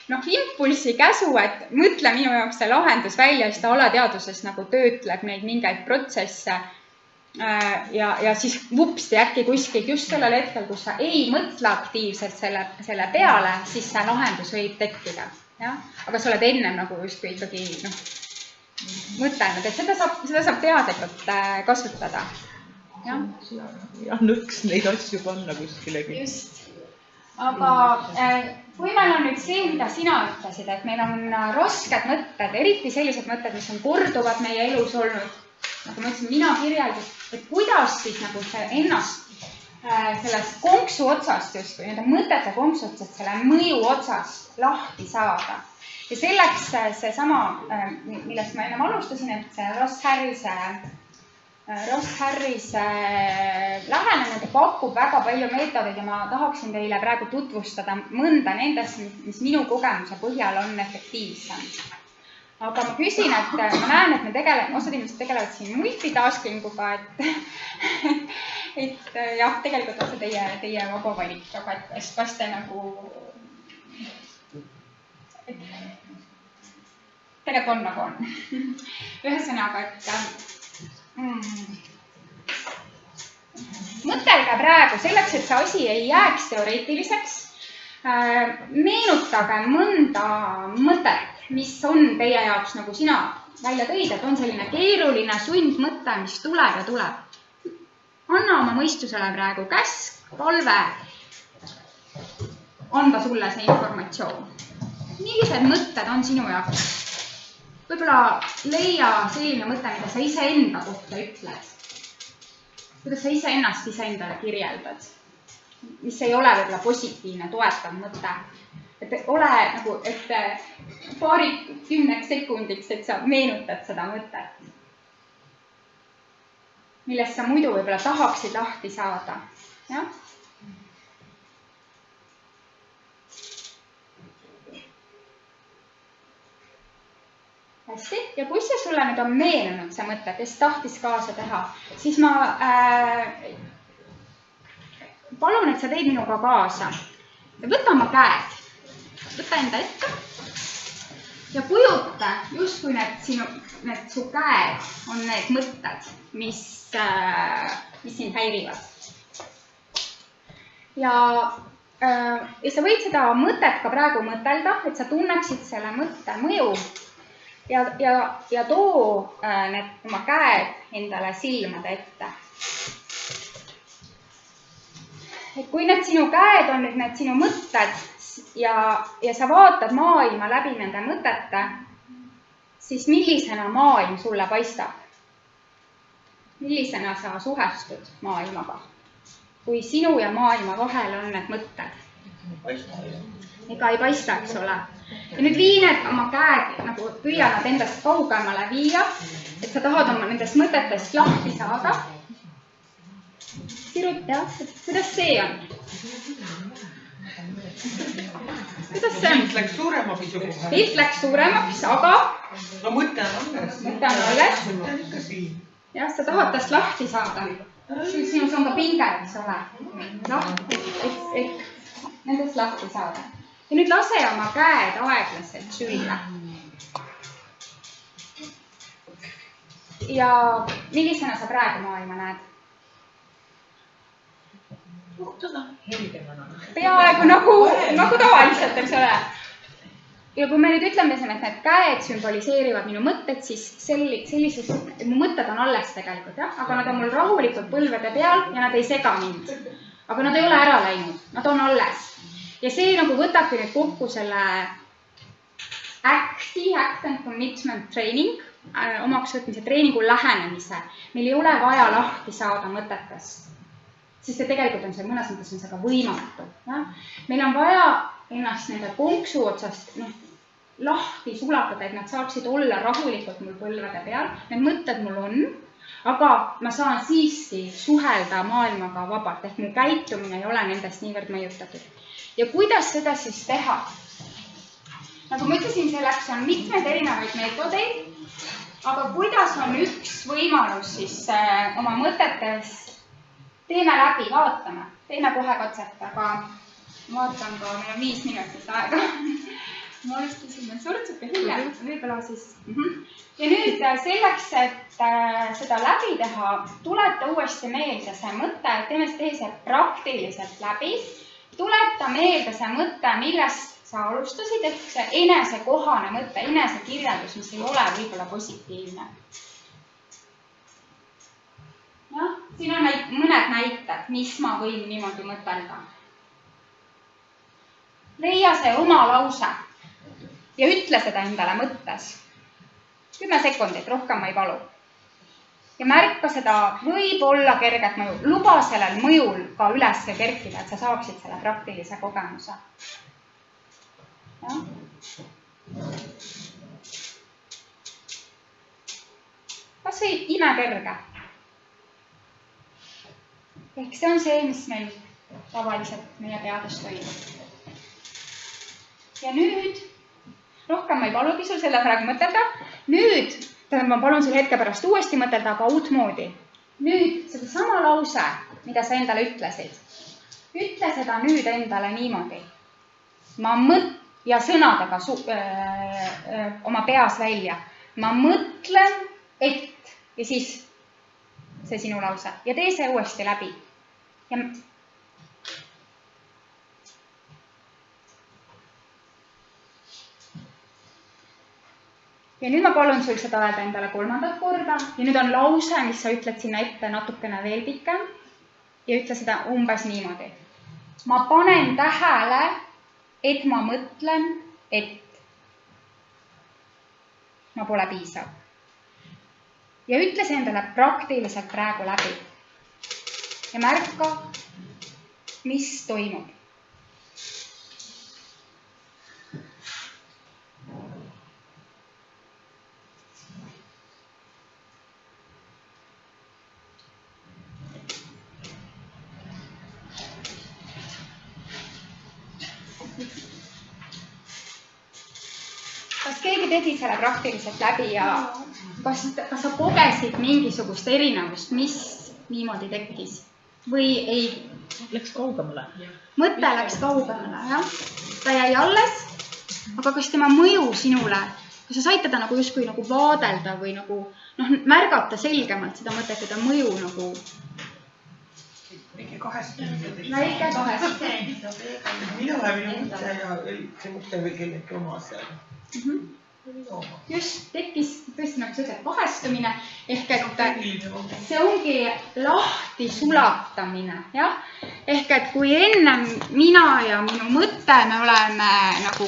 impulsi käsu, et mõtle minu jaoks see lahendus välja, siis ta alateaduses nagu töötleb neid mingeid protsesse ja siis vupsti äkki kuskilt just sellel hetkel, kus sa ei mõtle aktiivselt selle peale, siis see lahendus võib tekkida. Aga sa oled ennem nagu justkui ikkagi mõtelnud, et seda saab teadlikult kasutada. Ja nõks neid asju panna kuskilegi. Just. Aga kui meil on nüüd see, mida sina ütlesid, et meil on rasked mõtted, eriti sellised mõtted, mis on korduvad meie elus olnud, nagu ma ütlesin, mina kirjeldus, et kuidas siis nagu ennast sellest konksu otsast just või nende mõtete konksu otsast, selle mõju otsast lahti saada. Ja selleks seesama, millest ma ennem alustasin, et see Ross Harrise lähenemine pakub väga palju meetodeid ja ma tahaksin teile praegu tutvustada mõnda nendest, mis minu kogemuse põhjal on efektiivsem. Aga ma küsin, et ma näen, et osad inimesed tegelevad siin multitaskinguga, et jah, tegelikult on see teie vaba valik, aga et kas te nagu tegelikult on nagu on. Ühesõnaga, et mõtelge praegu selleks, et see asi ei jääks teoreetiliseks. Meenutage mõnda mõtet, mis on teie jaoks, nagu sina välja tõid, et on selline keeruline sundmõte, mis tuleb ja tuleb. Anna oma mõistusele praegu käsk, palve, anda sulle see informatsioon. Millised mõtted on sinu jaoks? Võib-olla leia selline mõte, mida sa iseenda kohta ütled. Kuidas sa iseennast iseendale kirjeldad? Mis ei ole võib-olla positiivne, toetav mõte. Et ole nagu, et paari 10 sekundiks, et sa meenutad seda mõtet. Millest sa muidu võib-olla tahaksid lahti saada. Ja? Hästi, ja kui see sulle nüüd on meenunud see mõte, kes tahtis kaasa teha, siis ma palun, et sa teed minuga kaasa. Võta oma käed, võta enda ette ja kujuta just kui need su käed on need mõtted, mis sind häirivad. Ja sa võid seda mõtet ka praegu mõtelda, et sa tunneksid selle mõtte mõju ja too need oma käed endale silmade ette. Et kui need sinu käed on nüüd need sinu mõtted ja sa vaatad maailma läbi nende mõtete, siis millisena maailm sulle paistab? Millisena sa suhestud maailmaga? Kui sinu ja maailma vahel on need mõtted? Ega ei paista, eks ole. Ja nüüd vii need oma käed, nagu püüa nad endast kaugemale viia, et sa tahad oma nendest mõtetest lahti saada. Sirut, jah, kuidas see on? Kuidas see on? Pilt läks suuremaks juba. Pilt läks suuremaks, aga... No mõte on alles. Mõte on alles. Mõte on ikka siin. Jah, sa tahad tast lahti saada. Sinus on ka pinge, eks ole. Et nendest lahti saada. Ja nüüd lase oma käed aeglaselt sülle. Ja millisena sa praegu maailma näed? Peaaegu nagu tavaliselt, eks ole. Ja kui me nüüd ütleme, et need käed sümboliseerivad minu mõtted, siis sellises, mu mõtted on alles tegelikult, jah? Aga nad on mul rahulikult põlvede peal ja nad ei sega mind. Aga nad ei ole ära läinud, nad on alles. Ja see nagu võtabki nüüd kokku selle act and commitment training, omaks võtmise treeningu lähenemise. Meil ei ole vaja lahti saada mõtetest, sest see tegelikult on see, mõnes mõttes on see ka võimatu. Ja? Meil on vaja ennast nende konksu otsast lahti sulatada, et nad saaksid olla rahulikult mul põlvede peal. Need mõtted mul on, aga ma saan siiski suhelda maailmaga vabalt, ehk mu käitumine ei ole nendest niivõrd mõjutatud. Ja kuidas seda siis teha? Nagu ma ütlesin, selleks on mitmed erinevaid meetodeid, aga kuidas on üks võimalus siis oma mõtetes teeme läbi, vaatame. Teeme kohe katset, aga vaatan ka, meil on 5 minutit aega. Ma alustasime surtsuke hiljem, võib-olla siis. Ja nüüd selleks, et seda läbi teha, tuleta uuesti meelde see mõte, teeme see praktiliselt läbi. Tuleta meelde see mõte, millest sa alustasid, ehk see enesekohane mõte, enesekirjeldus, mis ei ole võib-olla positiivne. Jah, siin on mõned näited, mis ma võin niimoodi mõtelda. Leia see oma lause ja ütle seda endale mõttes. 10 sekundit, rohkem ma ei palu. Ja märka seda võib-olla kerget mõju. Luba sellel mõjul ka üles kerkida, et sa saaksid selle praktilise kogemuse. Ja? Kas või imekerge? Ehk see on see, mis meil tavaliselt meie peades toimub. Ja nüüd, rohkem ma ei palugi sul selle praegu mõtelda. Nüüd, ma palun sul hetke pärast uuesti mõtelda, aga uut moodi. Nüüd seda sama lause, mida sa endale ütlesid. Ütle seda nüüd endale niimoodi. Ja sõnadega oma peas välja. Ma mõtlen, et ja siis see sinu lause. Ja tee see uuesti läbi. Ja nüüd ma palun sul seda öelda endale 3. korda ja nüüd on lause, mis sa ütled sinna ette natukene veel pikem ja ütle seda umbes niimoodi. Ma panen tähele, et ma mõtlen, et ma pole piisav. Ja ütle see endale praktiliselt praegu läbi. Ja märka, mis toimub. Kas keegi tegi selle praktiliselt läbi ja kas sa kogesid mingisugust erinevust, mis niimoodi tekkis või ei? Läks kaugemale. Mõte läks kaugemale, jah. Ta jäi alles, aga kas tema mõju sinule, kas sa said teda nagu justkui nagu vaadelda või nagu märgata selgemalt seda mõtet, et ta mõju nagu Väike kahestumine. Väike kahestumine. Minu mõte ja see mõte või kellegi oma seal. Just, tekkis tõesti nagu see kahestumine, ehk et see ongi lahti sulatamine, jah? Ehk et kui enne mina ja minu mõte, me oleme nagu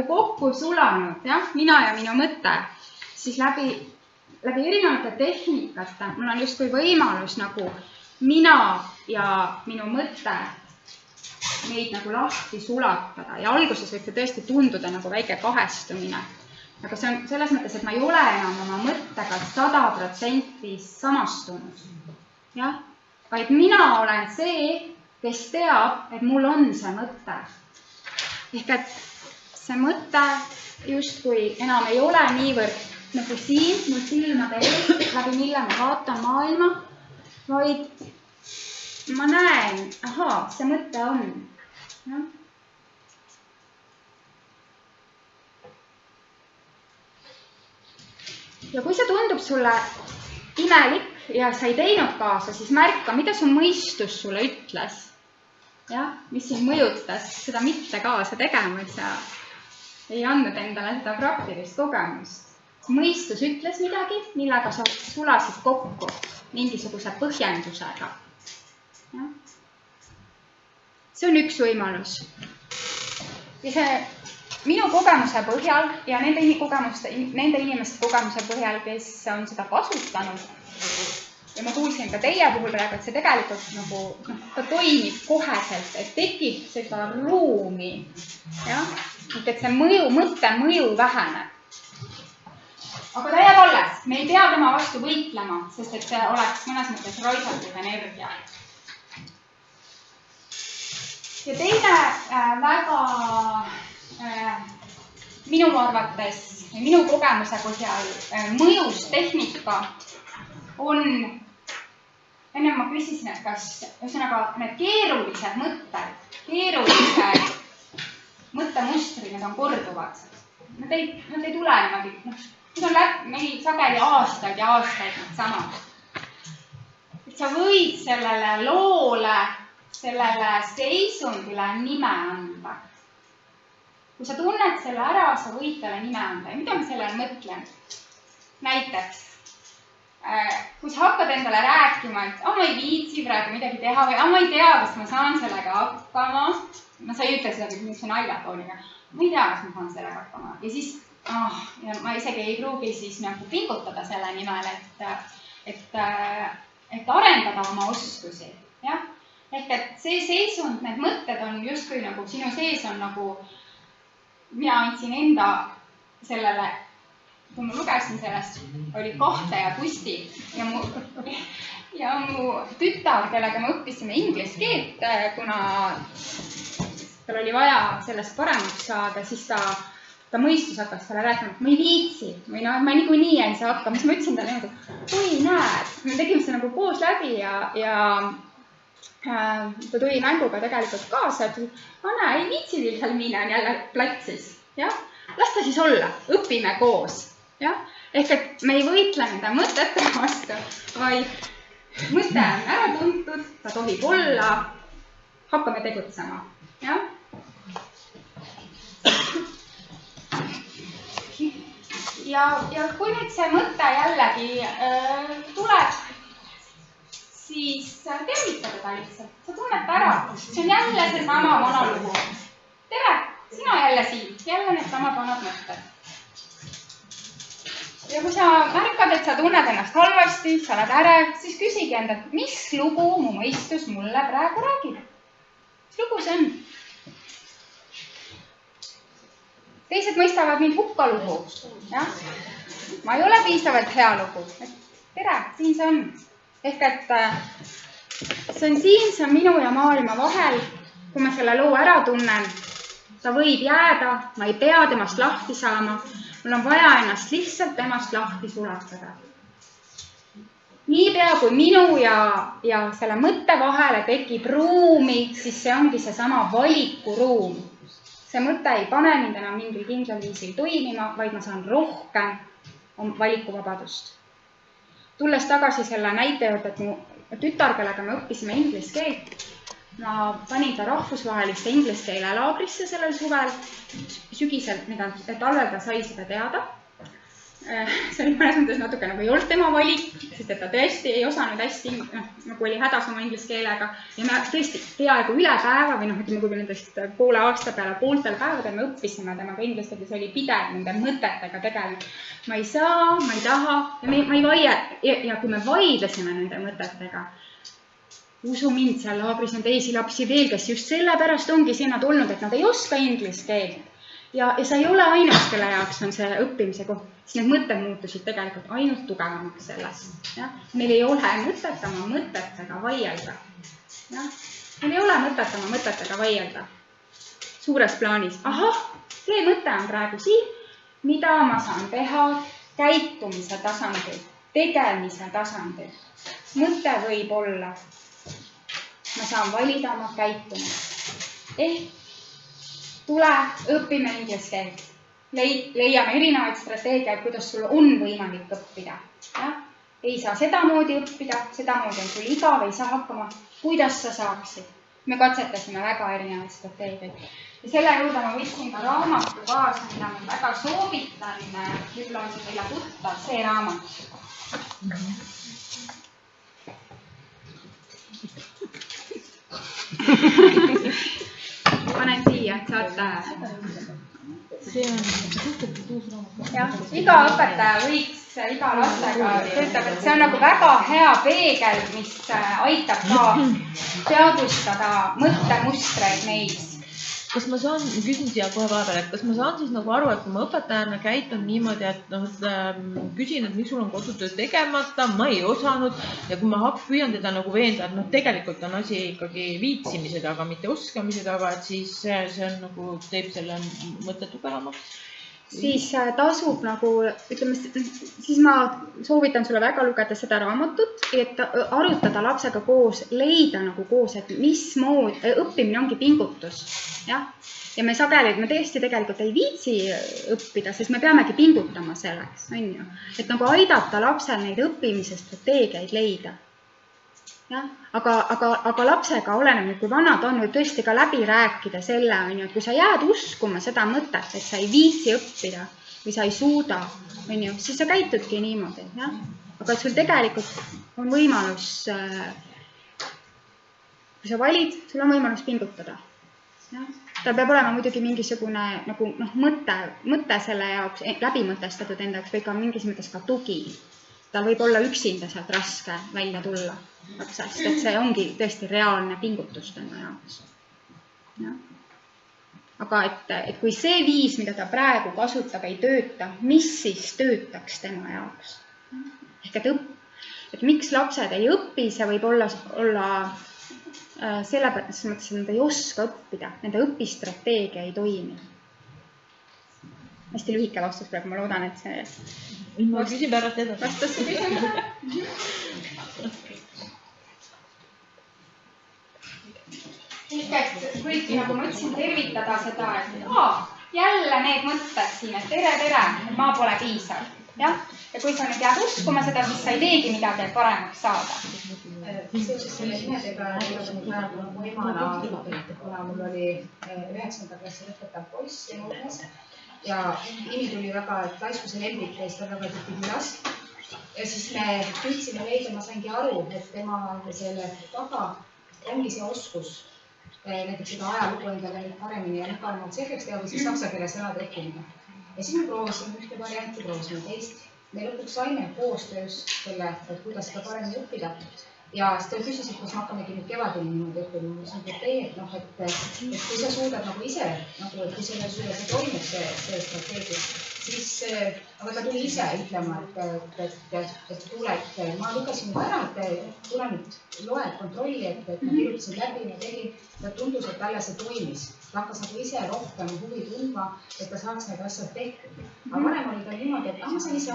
kokku sulanud, jah? Mina ja minu mõte, siis läbi erinevate tehnikate mul on justkui võimalus nagu mina ja minu mõte neid nagu lahti sulatada ja alguses võib see tõesti tunduda nagu väike kahestumine. Aga see on selles mõttes, et ma ei ole enam oma mõttega 100% samastunud. Jah? Vaid mina olen see, kes teab, et mul on see mõte. Ehk et see mõte justkui enam ei ole niivõrd nagu siin, mul silmade ees, läbi mille ma vaatan maailma, vaid ma näen, ahaa, see mõte on. Ja. Ja kui see tundub sulle imelik ja sa ei teinud kaasa, siis märka, mida su mõistus sulle ütles. Ja, mis sind mõjutas seda mitte kaasa tegema, et sa ei andnud endale seda praktilist kogemust. Mõistus ütles midagi, millega sa sulasid kokku mingisuguse põhjendusega. Ja. See on üks võimalus. Ja see minu kogemuse põhjal ja nende inimeste kogemuse põhjal, kes on seda kasutanud, ja ma kuulsin ka teie puhul praegu, et see tegelikult nagu, ta toimib koheselt, et tekib seda ruumi, ja? Et see mõtte mõju väheneb. Aga ta jääb alles, me ei pea tema vastu võitlema, sest et see oleks mõnes mõttes raisatud energia. Ja teine väga minu arvates ja minu kogemuse põhjal mõjus tehnika on, enne ma küsisin, et kas ühesõnaga need keerulised mõtted, keerulised mõttemustrid, need on korduvad. Nad ei tule niimoodi, need on meil sageli aastaid ja aastaid need samad. Et sa võid sellele loole sellele seisundile nime anda. Kui sa tunned selle ära, sa võid talle nime anda. Ja mida ma sellele mõtlen? Näiteks, kui sa hakkad endale rääkima, et ma ei viitsi praegu midagi teha või ma ei tea, kas ma saan sellega hakkama. Sa ei ütle seda niisuguse naljatooniga. Ma ei tea, kas ma saan sellega hakkama. Ja siis ja ma isegi ei pruugi siis nagu pingutada selle nimel, et arendada oma oskusi. Ja? Ehk et see seisund, need mõtted on justkui nagu sinu sees on nagu, mina andsin enda sellele, kui ma lugesin sellest, oli kahte ja Kusti ja mu tütar, kellega me õppisime inglise keelt, kuna tal oli vaja sellest paremaks saada, siis ta mõistus hakkas talle rääkima, et ma ei viitsi või ma niikuinii ei saa hakkama. Siis ma ütlesin talle niimoodi, oi näed, me tegime seda nagu koos läbi ja ta tuli mänguga tegelikult kaasa, et näe, ei viitsi seal minna, on jälle platsis. Ja? Las ta siis olla, õpime koos. Ja? Ehk et me ei võitle nende mõtete vastu, vaid mõte on ära tuntud, ta tohib olla, hakkame tegutsema. Ja? Ja kui nüüd see mõte jällegi tuleb, siis tervita teda lihtsalt. Sa tunned ära, see on jälle see sama monologu. Tere, sina jälle siin, jälle need sama panad mõtted. Ja kui sa märkad, et sa tunned ennast halvasti, sa oled ärev, siis küsigi enda, mis lugu mu mõistus mulle praegu räägib? Mis lugu see on? Teised mõistavad mind hukkalugu. Ja? Ma ei ole piisavalt hea lugu. Tere, siin see on. Ehk et see on siin, see on minu ja maailma vahel. Kui ma selle loo ära tunnen, ta võib jääda, ma ei pea temast lahti saama. Mul on vaja ennast lihtsalt temast lahti sulatada. Niipea kui minu ja selle mõtte vahele tekib ruumi, siis see ongi see sama valikuruum. See mõte ei pane mind enam mingil kindlal viisil toimima, vaid ma saan rohkem valikuvabadust. Tulles tagasi selle näite juurde, et mu tütar, kellega me õppisime inglise keelt, ma panin ta rahvusvaheliste inglise keele laagrisse sellel suvel, sügisel, talvel ta sai seda teada. See oli mõnes mõttes natuke nagu ei olnud tema valik, sest et ta tõesti ei osanud hästi, nagu oli hädas oma inglise keelega. Ja me tõesti peaaegu üle päeva või ütleme, kui nendest poole aasta peale pooltel päevadel me õppisime temaga inglise keeles, oli pidev nende mõtetega tegelikult. Ma ei saa, ma ei taha ja ma ei vaie. Ja kui me vaidlesime nende mõtetega, usu mind, seal laagris on teisi lapsi veel, kes just sellepärast ongi sinna tulnud, et nad ei oska inglise keelt. Ja sa ei ole ainus, kelle jaoks on see õppimise koht, siis need mõtted muutusid tegelikult ainult tugevamaks selles. Ja? Meil ei ole mõtet oma mõtetega vaielda. Ja? Meil ei ole mõtet oma mõtetega vaielda. Suures plaanis, ahah, see mõte on praegu siin, mida ma saan teha käitumise tasandil, tegemise tasandil. Mõte võib olla, ma saan valida oma käitumist. Tule, õpime inglise keelt. Leiame erinevaid strateegiaid, kuidas sul on võimalik õppida. Ja? Ei saa sedamoodi õppida, sedamoodi on sul igav, ei saa hakkama. Kuidas sa saaksid? Me katsetasime väga erinevaid strateegiaid. Ja selle juurde ma võtsin ka raamatu kaasa, mida ma väga soovitan. Võib-olla on see teile tuttav, see raamat. Panen siia, et saate. See on suhteliselt uus raamat. Ja, iga õpetaja võiks iga lastega töötab, et see on nagu väga hea peegel, mis aitab ka teadvustada mõttemustreid neis. Kas ma saan, küsin siia kohe vahepeal, et kas ma saan siis nagu aru, et kui ma õpetajana käitun niimoodi, et küsin, et miks sul on kodutöö tegemata, ma ei osanud ja kui ma püüan teda nagu veenda, et tegelikult on asi ikkagi viitsimise taga, mitte oskamise taga, et siis see on nagu teeb selle mõtte tugevamaks. Siis tasub nagu, ütleme, siis ma soovitan sulle väga lugeda seda raamatut, et arutada lapsega koos, leida nagu koos, et mismoodi õppimine ongi pingutus. Ja me sageli, me tõesti tegelikult ei viitsi õppida, sest me peamegi pingutama selleks, on ju. Et nagu aidata lapsel neid õppimise strateegiaid leida. Aga lapsega oleneb, kui vana ta on, võib tõesti ka läbi rääkida selle, et kui sa jääd uskuma seda mõtet, et sa ei viitsi õppida või sa ei suuda, siis sa käitudki niimoodi. Aga sul tegelikult on võimalus, kui sa valid, sul on võimalus pingutada. Tal peab olema muidugi mingisugune mõte selle jaoks, läbi mõtestatud enda jaoks või ka mingis mõttes ka tugi. Tal võib olla üksinda sealt raske välja tulla lapsest, et see ongi tõesti reaalne pingutus tema jaoks. Aga et kui see viis, mida ta praegu kasutab, ei tööta, mis siis töötaks tema jaoks? Ehk et miks lapsed ei õpi, see võib olla sellepärast, et nad ei oska õppida, nende õpistrateegia ei toimi. Hästi lühike vastus praegu, ma loodan, et see ma küsin pärast edasi. Vastas see küsimusele? Ehk võidki, nagu ma ütlesin, tervitada seda, et jälle need mõtted siin, et tere, ma pole piisav. Ja kui sa nüüd jääd uskuma seda, siis sa ei teegi midagi, et paremaks saada. Seoses selle nimedega on praegu emana, kuna mul oli 9. klassi lõpetav poiss juures ja nimi tuli väga, et laiskuse lembik käis ta väga tihti külas. Ja siis me püüdsime leida, ma saingi aru, et tema selle taga ongi see oskus näiteks seda ajalugu endale paremini ja mugavamalt selgeks teha või siis saksa keeles sõnade õppimine. Ja siis me proovisime ühte varianti, proovisime teist. Me lõpuks saime koostöös selle, et kuidas seda paremini õppida. Ja siis ta küsisid, kas me hakkamegi nüüd kevadini niimoodi õppima. Ma ütlesin, et teie, et kui sa suudad nagu ise, et kui selle sulle see toimub, see strateegia, siis aga ta tuli ise ütlema, et tule, ma lugesin ära, et tule nüüd loe, kontrolli, et ma kirjutasin läbi ja tegin, ja tundus, et talle see toimis. Ta hakkas nagu ise rohkem huvi tundma, et ta saaks need asjad tehtud. Aga varem oli ta niimoodi, et ma saan ise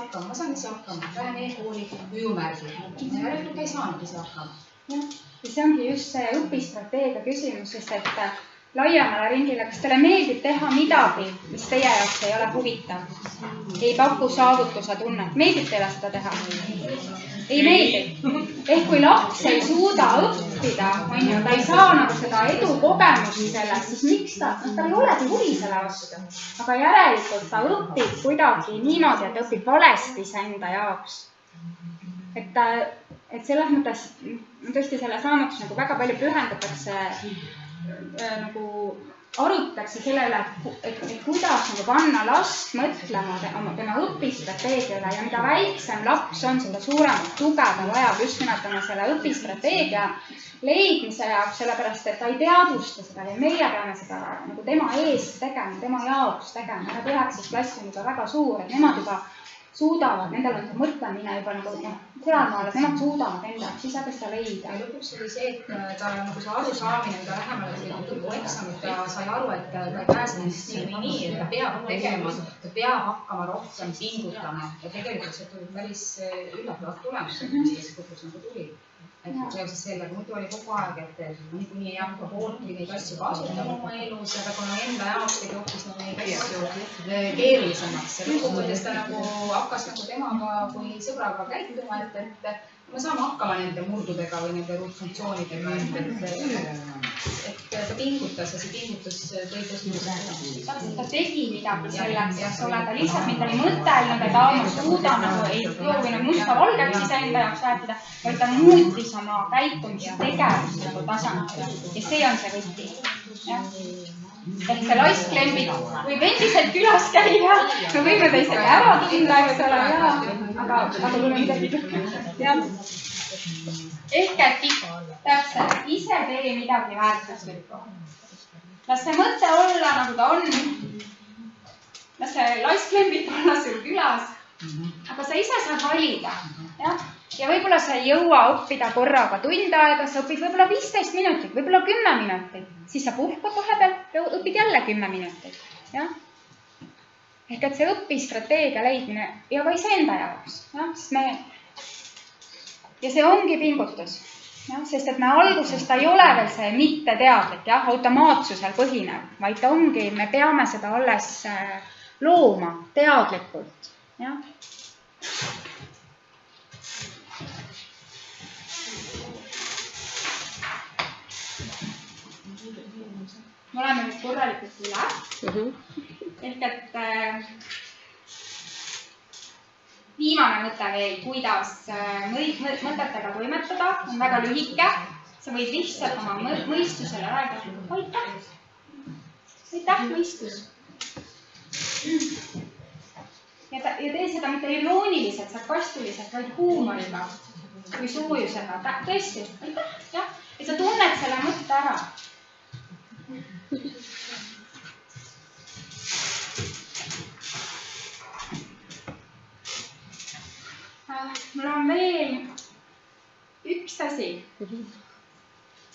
hakkama, lähen e-kooli ujumärgi. Ja järelikult ei saanud ise hakkama. Ja see ongi just see õpistrateegia küsimus, sest et laiemale ringile, kas teile meeldib teha midagi, mis teie jaoks ei ole huvitav? Ei paku saavutuse tunnet. Meeldib teile seda teha? Ei meeldi. Ehk kui laps ei suuda õppida, ta ei saa nagu seda edu kogemusi sellest, siis miks ta ei olegi huvi selle vastu. Aga järelikult ta õpib kuidagi niimoodi, et õpib valesti enda jaoks. Et selles mõttes tõesti selles raamatus nagu väga palju pühendatakse nagu arutatakse selle üle, et kuidas nagu panna last mõtlema tema õpistrateegiale ja mida väiksem laps on, seda suuremat tuge ta vajab just nimelt oma selle õpistrateegia leidmise jaoks, sellepärast et ta ei teadvusta seda ja meie peame seda nagu tema eest tegema, tema jaoks tegema. Nad 9. klass on juba väga suur, et nemad juba suudavad, nendel on see mõtlemine juba nagu sealmaal, et nemad suudavad enda, siis saab seda leida. Ja lõpuks oli see, et ta nagu see arusaamine, mida lähemale oli lõpueksamit ja sai aru, et ta ei pääse nii, et ta peab tegema, ta peab hakkama rohkem pingutama ja tegelikult see tuli päris üllatavad tulemused, mis lõpuks nagu tuli. Et seoses sellega, muidu oli kogu aeg, et nii ei hakka pooltki neid asju kasutama oma elus, aga kuna enda jaoks tegi hoopis neid asju keerulisemaks. Lõpuks ta nagu hakkas nagu temaga kui sõbraga käituma, et me saame hakkama nende murdudega või nende ruutfunktsioonidega, et ta pingutas ja see pingutus tõi tõesti. Ta tegi midagi selleks, eks ole, ta lihtsalt mitte ei mõtelnud, et ma suudan nagu ei proovinud musta valgeks enda jaoks rääkida, vaid ta muutis oma käitumist tegevust nagu tasandil ja see on see võti. Ehk see laisklembik võib endiselt külas käia, me võime ta isegi ära tunda, eks ole, aga mul on midagi jah. Ehk et täpselt, ise tee midagi väärtuslikku. Las see mõte olla, nagu ta on. Las see laisklembik olla sul külas, aga sa ise saad valida. Ja võib-olla sa ei jõua õppida korraga tund aega, sa õpid võib-olla 15 minutit, võib-olla 10 minutit. Siis sa puhkad vahepeal ja õpid jälle 10 minutit. Ehk et see õpistrateegia leidmine ja ka iseenda jaoks. Ja see ongi pingutus. Sest et me alguses ta ei ole veel see mitte teadlik, automaatsusel põhinev, vaid ta ongi, me peame seda alles looma teadlikult. me oleme nüüd korralikult üle. Ehk et viimane mõte veel, kuidas mõtetega toimetada, on väga lühike. Sa võid lihtsalt oma mõistusele räägida. Aitäh, mõistus. Ja tee seda mitte irooniliselt, sarkastiliselt, vaid huumoriga või soojusega. Tõesti, aitäh, jah. Et sa tunned selle mõtte ära. Mul on veel üks asi.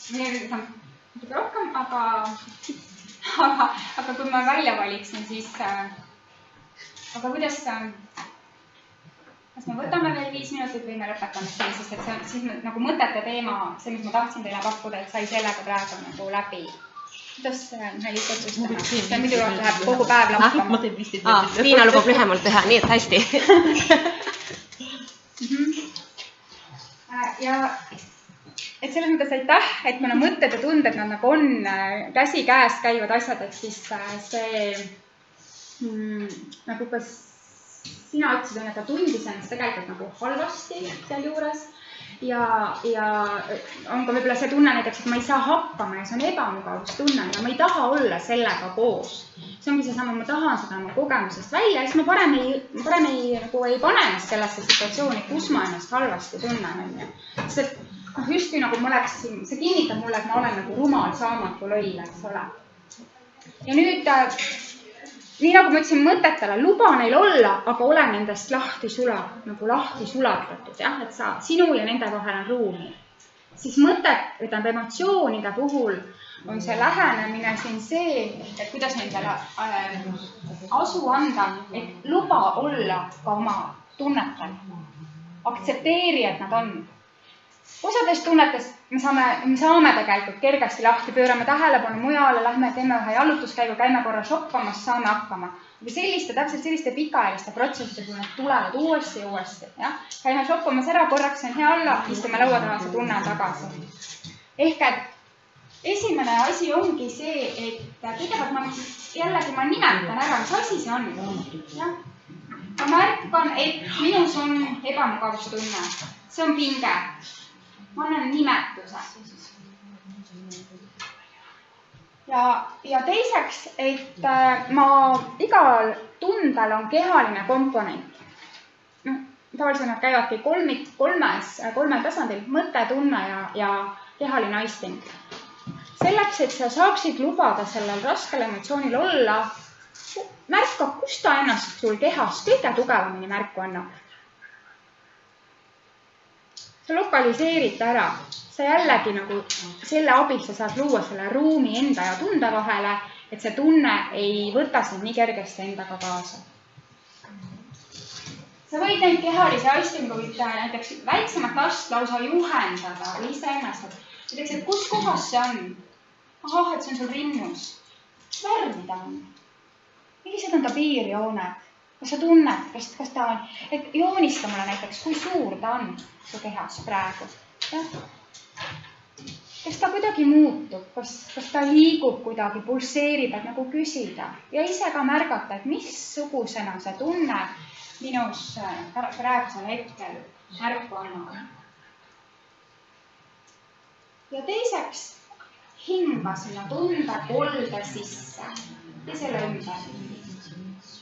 Meil on natuke rohkem, aga kui ma välja valiksin, siis aga kuidas kas me võtame veel 5 minutit või me lõpetame siin, sest et siis nagu mõtete teema, see, mis ma tahtsin teile pakkuda, et sai sellega praegu nagu läbi. Kuidas me lihtsalt otsustame? See muidu läheb kogu päev lappama. Ma teen 15 minutit. Viina lubab lühemalt teha, nii et hästi. Ja et selles mõttes aitäh, et kuna mõtted ja tunded nad nagu on käsi käes käivad asjad, et siis see nagu kas sina ütlesid, et ta tundis ennast tegelikult nagu halvasti seal juures ja on ka võib-olla see tunne näiteks, et ma ei saa hakkama ja see on ebamugavustunne ja ma ei taha olla sellega koos. See ongi seesama, ma tahan seda oma kogemusest välja ja siis ma parem ei pane ennast sellesse situatsiooni, kus ma ennast halvasti tunnen. Sest justkui nagu ma oleksin, see kinnitab mulle, et ma olen nagu rumal, saamatu loll, eks ole. Ja nüüd nii nagu ma ütlesin mõtetele, luba neil olla, aga ole nendest lahti sulatatud, jah, et sinu ja nende vahel on ruumi. Siis mõtet, ütleme, emotsioonide puhul on see lähenemine siin see, et kuidas nendele asu anda, et luba olla ka oma tunnetel. Aktsepteeri, et nad on. Osadest tunnetest me saame tegelikult kergesti lahti, pöörame tähelepanu mujale, lähme teeme ühe jalutuskäigu, käime korra shoppamas, saame hakkama. Täpselt selliste pikaajaliste protsesside, kui nad tulevad uuesti ja uuesti. Käime shoppamas ära, korraks on hea olla, istume laua taha, see tunne tagasi. Ehk et esimene asi ongi see, et kõigepealt ma nimetan ära, mis asi see on. Ma märkan, et minus on ebamugavustunne, see on pinge. Ma annan nimetuse. Ja teiseks, et igal tundel on kehaline komponent. Tavaliselt nad käivadki kolmel tasandil, mõte, tunne ja kehaline aisting. Selleks, et sa saaksid lubada sellel raskel emotsioonil olla, märka, kus ta ennast sul kehas kõige tugevamini märku annab. Sa lokaliseerid ära, sa jällegi nagu selle abil sa saad luua selle ruumi enda ja tunde vahele, et see tunne ei võta sind nii kergesti endaga kaasa. Sa võid neid kehalisi aistinguid näiteks väiksemat last lausa juhendada või iseennast. Näiteks, et kus kohas see on? Ahah, et see on sul rinnus. Värvi ta on. Millised on ta piirjooned? Kas sa tunned, kas ta on, et joonista mulle näiteks, kui suur ta on su kehas praegu. Kas ta kuidagi muutub, kas ta liigub kuidagi, pulseerib, et nagu küsida ja ise ka märgata, et missugusena see tunne minus praegusel hetkel märku annab. Ja teiseks, hinga sinna tunde kolde sisse ja selle ümber.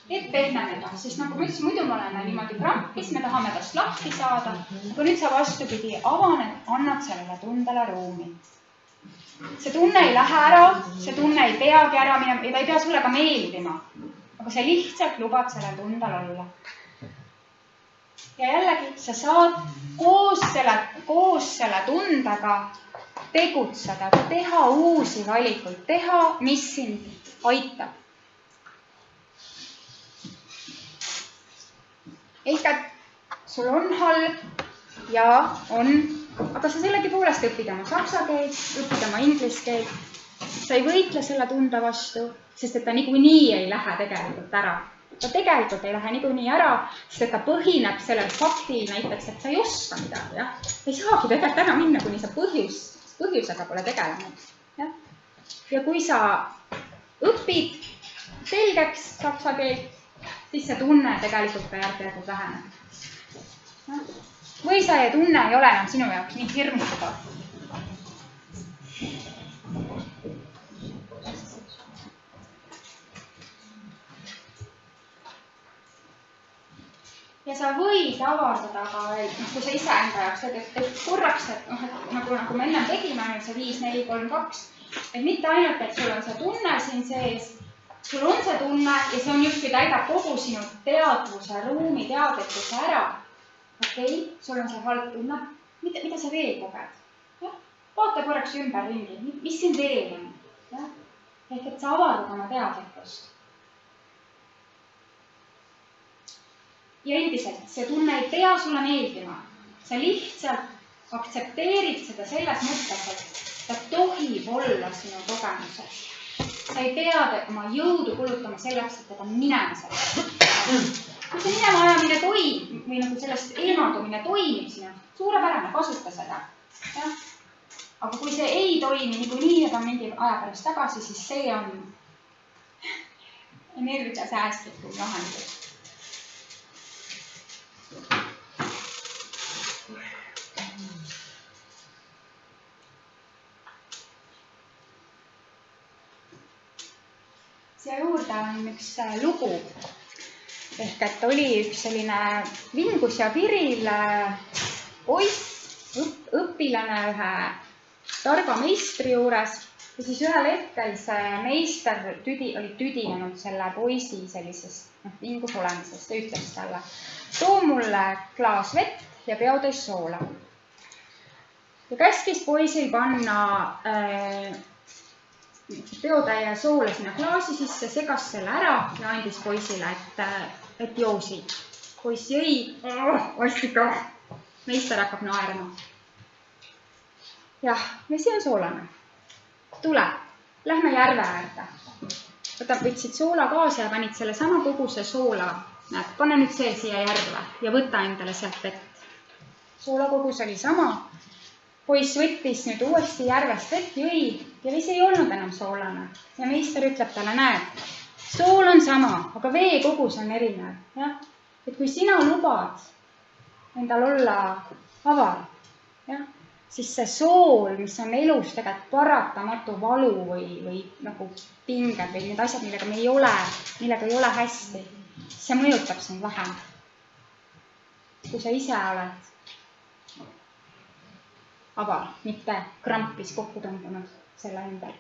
Et pehmeneda, sest nagu ma ütlesin, muidu me oleme niimoodi krampis, me tahame tast lahti saada, aga nüüd sa vastupidi avaned, annad sellele tundele ruumi. See tunne ei lähe ära, see tunne ei peagi ära minema, ta ei pea sulle ka meeldima, aga sa lihtsalt lubad sellel tundel olla. Ja jällegi, sa saad koos selle tundega tegutseda, teha uusi valikuid, teha, mis sind aitab. Ehk et sul on halb ja on, aga sa sellegi poolest õpid oma saksa keelt, õpid oma inglise keelt. Sa ei võitle selle tunde vastu, sest et ta niikuinii ei lähe tegelikult ära. Ta tegelikult ei lähe niikuinii ära, sest et ta põhineb sellel faktil näiteks, et sa ei oska midagi. Ei saagi tegelikult ära minna, kuni sa põhjusega pole tegelenud. Ja kui sa õpid selgeks saksa keelt, siis see tunne tegelikult ka järk-järgult väheneb. Või see tunne ei ole enam sinu jaoks nii hirmutav. Ja sa võid avardada ka, kui sa ise enda jaoks, et korraks, et nagu me enne tegime, see 5, 4, 3, 2, et mitte ainult, et sul on see tunne siin sees, sul on see tunne ja see on justkui täidab kogu sinu teadvuse, ruumi, teadlikkuse ära. Okei, sul on see halb tunne, mida sa veel koged? Vaata korraks ümberringi, mis siin veel on? Ehk et sa avardad oma teadlikkust. Ja endiselt, see tunne ei pea sulle meeldima. Sa lihtsalt aktsepteerid seda selles mõttes, et ta tohib olla sinu kogemuses. Sa ei pea oma jõudu kulutama selleks, et teda minema sellest. Kui see minema ajamine toimub või nagu sellest eemaldumine toimib sinu, suurepärane, kasuta seda. Ja? Aga kui see ei toimi niikuinii ja ta on mingi aja pärast tagasi, siis see on energiasäästlikum lahendus. Siia juurde on üks lugu, ehk et oli üks selline vingus ja viril poiss, õpilane ühe targa meistri juures ja siis ühel hetkel see meister oli tüdinenud selle poisi sellisest vingus olemisest ja ütles talle, too mulle klaas vett ja peotäis soola. Ja käskis poisil panna peotäie soola sinna klaasi sisse, segas selle ära ja andis poisile, et joosi. Poiss jõi, vastika, meister hakkab naerma. Jah, vesi on soolane. Tule, lähme järve äärde. Võtsid soola kaasa ja panid selle sama koguse soola. Näed, pane nüüd see siia järve ja võta endale sealt vett. Soolakogus oli sama. Poiss võttis nüüd uuesti järvest vett, jõi ja vesi ei olnud enam soolane. Ja meister ütleb talle, näed, sool on sama, aga vee kogus on erinev. Ja? Et kui sina lubad endal olla avar, ja? Siis see sool, mis on elus tegelikult paratamatu valu või nagu pinged või need asjad, millega ei ole hästi, see mõjutab sind vähem. Kui sa ise oled avar, mitte krampis kokku tõmbunud selle ümber.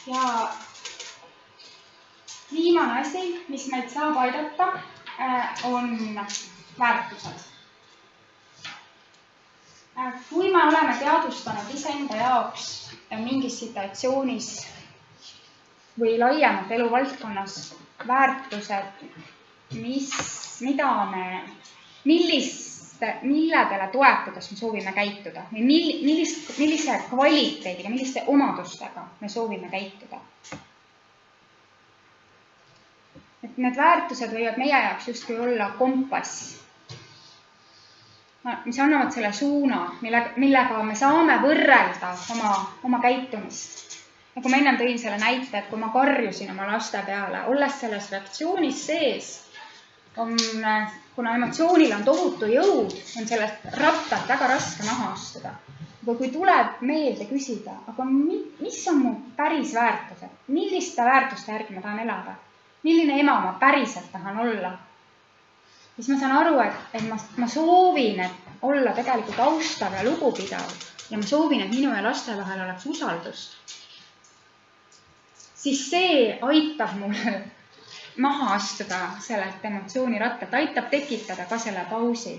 Ja viimane asi, mis meid saab aidata, on väärtused. Kui me oleme teadvustanud iseenda jaoks mingis situatsioonis või laiemalt eluvaldkonnas väärtused, milledele toetades me soovime käituda või millise kvaliteediga, milliste omadustega me soovime käituda. Et need väärtused võivad meie jaoks justkui olla kompass, mis annavad selle suuna, millega me saame võrrelda oma käitumist. Ja kui ma enne tõin selle näite, et kui ma karjusin oma laste peale, olles selles reaktsioonis sees, kuna emotsioonil on tohutu jõud, on sellest rattalt väga raske maha astuda. Aga kui tuleb meelde küsida, aga mis on mu päris väärtused? Milliste väärtuste järgi ma tahan elada? Milline ema ma päriselt tahan olla? Siis ma saan aru, et ma soovin, et olla tegelikult austav ja lugupidav ja ma soovin, et minu ja laste vahel oleks usaldust. Siis see aitab mul maha astuda sellelt emotsioonirattalt, aitab tekitada ka selle pausi.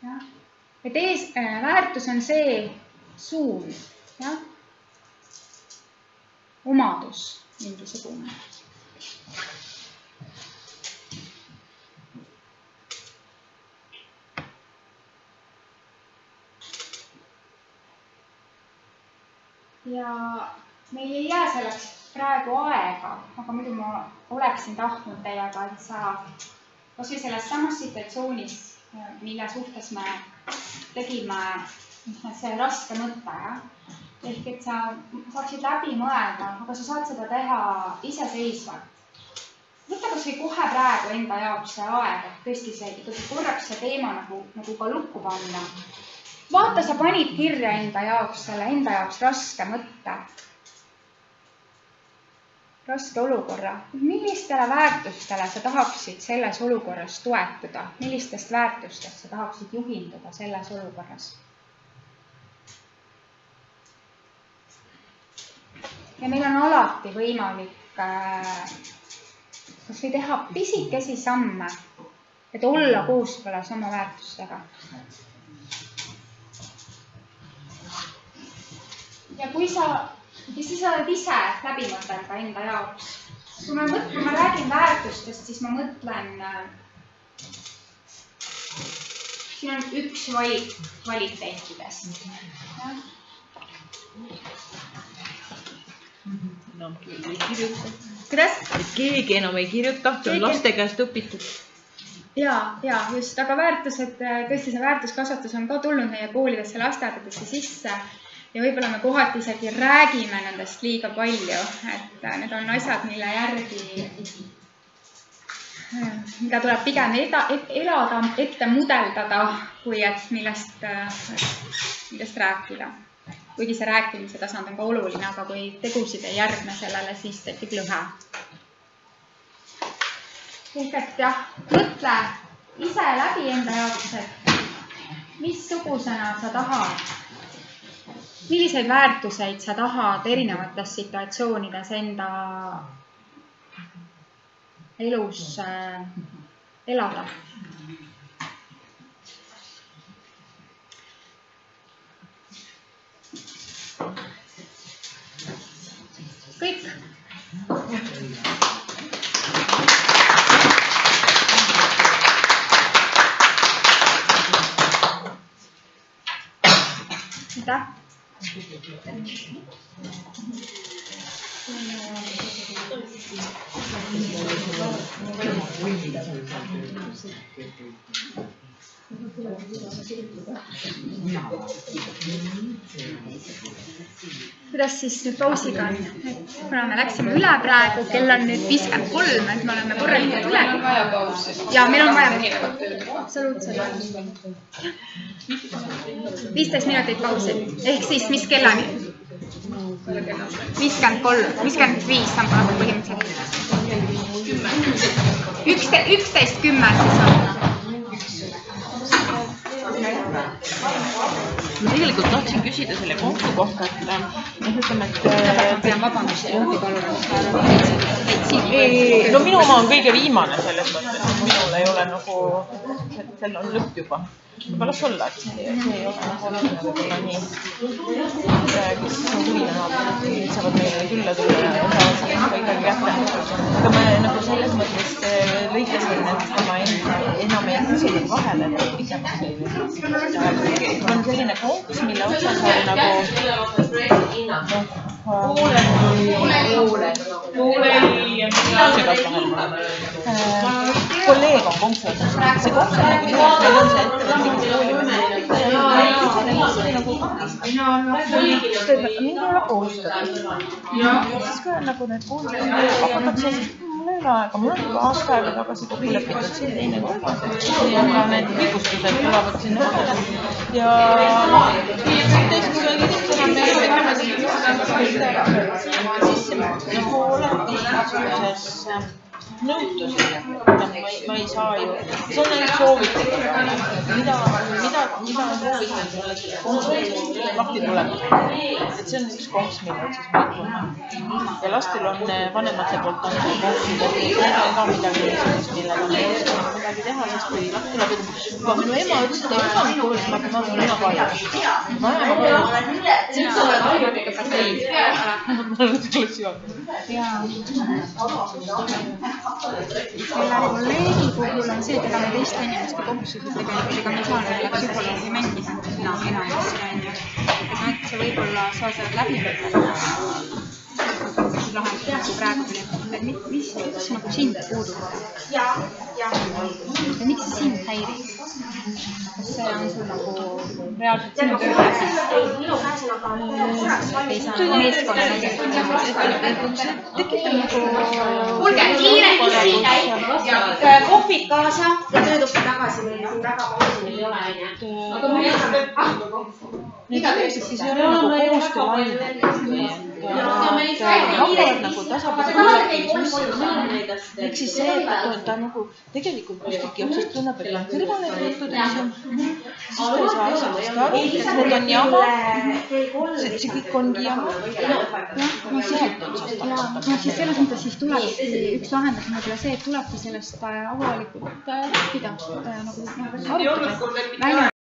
Ja? Et väärtus on see suund, ja? Omadus mingisugune. Ja meil ei jää selleks praegu aega, aga muidu ma oleksin tahtnud teiega, et sa kas või selles samas situatsioonis, mille suhtes me tegime see raske mõte, ehk et sa saaksid läbi mõelda, aga sa saad seda teha iseseisvalt. Võta kas või kohe praegu enda jaoks see aeg, et tõesti see ikkagi korraks see teema nagu ka lukku panna. Vaata, sa panid kirja enda jaoks selle enda jaoks raske mõtte, raske olukorra. Millistele väärtustele sa tahaksid selles olukorras toetuda? Millistest väärtustest sa tahaksid juhinduda selles olukorras? Ja meil on alati võimalik kas või teha pisikesi samme, et olla kooskõlas oma väärtustega. Ja kui sa oled ise läbi mõtelda enda jaoks, kui ma räägin väärtustest, siis ma mõtlen, siin on üks valik kvaliteetidest. Enam keegi ei kirjuta. Kuidas? Et keegi enam ei kirjuta, see on laste käest õpitud. Ja, just, aga väärtused, tõesti see väärtuskasvatus on ka tulnud meie koolidesse, lasteaedadesse sisse ja võib-olla me kohati isegi räägime nendest liiga palju, et need on asjad, mille järgi, mida tuleb pigem elada, ette mudeldada, kui et millest rääkida. Kuigi see rääkimise tasand on ka oluline, aga kui tegusid ei järgne sellele, siis tekib lõhe. Ehk et jah, mõtle ise läbi enda jaoks, et missugusena sa tahad, milliseid väärtuseid sa tahad erinevates situatsioonides enda elus elada. Kõik. Mida? Kuidas siis nüüd pausiga on? Kuna me läksime üle praegu, kell on nüüd 53, et me oleme korralikult üle. Ja meil on vaja absoluutselt 15 minutit pausi. Ehk siis mis kellani? 53, 55 on praegu põhimõtteliselt. 11.10 siis on. Ma tegelikult tahtsin küsida selle konksu kohta, et ütleme, et pean vabandust konki palunud. No minu oma on kõige viimane selles mõttes, et minul ei ole nagu, seal on lõpp juba. Aga las olla, et see ei ole oluline võib-olla nii. Kes on huvinevad, et saavad meile külla tulla ja saavad sellest ka ikkagi kätte. Aga ma nagu selles mõttes lõikasin, et ma enam ei küsinud vahele, et pikemaks selline. On selline konks, mille otsas on nagu kolleeg on konksu otsas. See konksu on nagu hea, meil on see ettevõtlik mind ei ole koostatud. Ja siis kui on nagu need hakatakse, mul ei ole aega, mul on juba aasta aega tagasi kokku lepitud see teine kolmas, aga need õigustused tulevad sinna vahele. Ja tõesti, kui inimesena me oletuses nõutusele, ma ei saa ju, see on ainult soovitada, mida on soovitanud selle konks lahti tuleb, et see on üks konks, mille otsas ma ei tunne. Ja lastel on vanemate poolt on konksid, et need on ka midagi niisugust, millega me ei oska midagi teha, sest kui lahti tuleb, juba minu ema ütles, et ei osanud koolis matemaatika ka ju. Ma Selle kolleegi puhul on see, et ega me teiste inimeste konksusid tegelikult, ega me saa neile psühholoogi mängida enamasti. Et see võib-olla sa saad läbi mõtleda. selliseid lahendusi nagu praegu, mis nagu sind puudutab? Ja miks see sind häirib? Kas see on sul nagu reaalselt sinu töökäes? Ei saa meeskonna nägetud. Tekitab nagu... Kuulge, kiire kissi käib, kohvid kaasa ja töötuppa tagasi meil siin väga pausil ei ole, aine. Aga ma ei saa mida te ütlesite, siis ei ole nagu koostöö lained. Hakkavad nagu tasapisi ehk siis see, et ta nagu tegelikult kuskilgi otsast tunneb, et on kõrvale võetud, siis ta ei saa asjadest aru, et need on jama, see kõik ongi jama. No sealt otsast hakkab. No siis selles mõttes siis tulebki üks lahendus võib-olla see, et tulebki sellest avalikult rääkida, nagu arutada.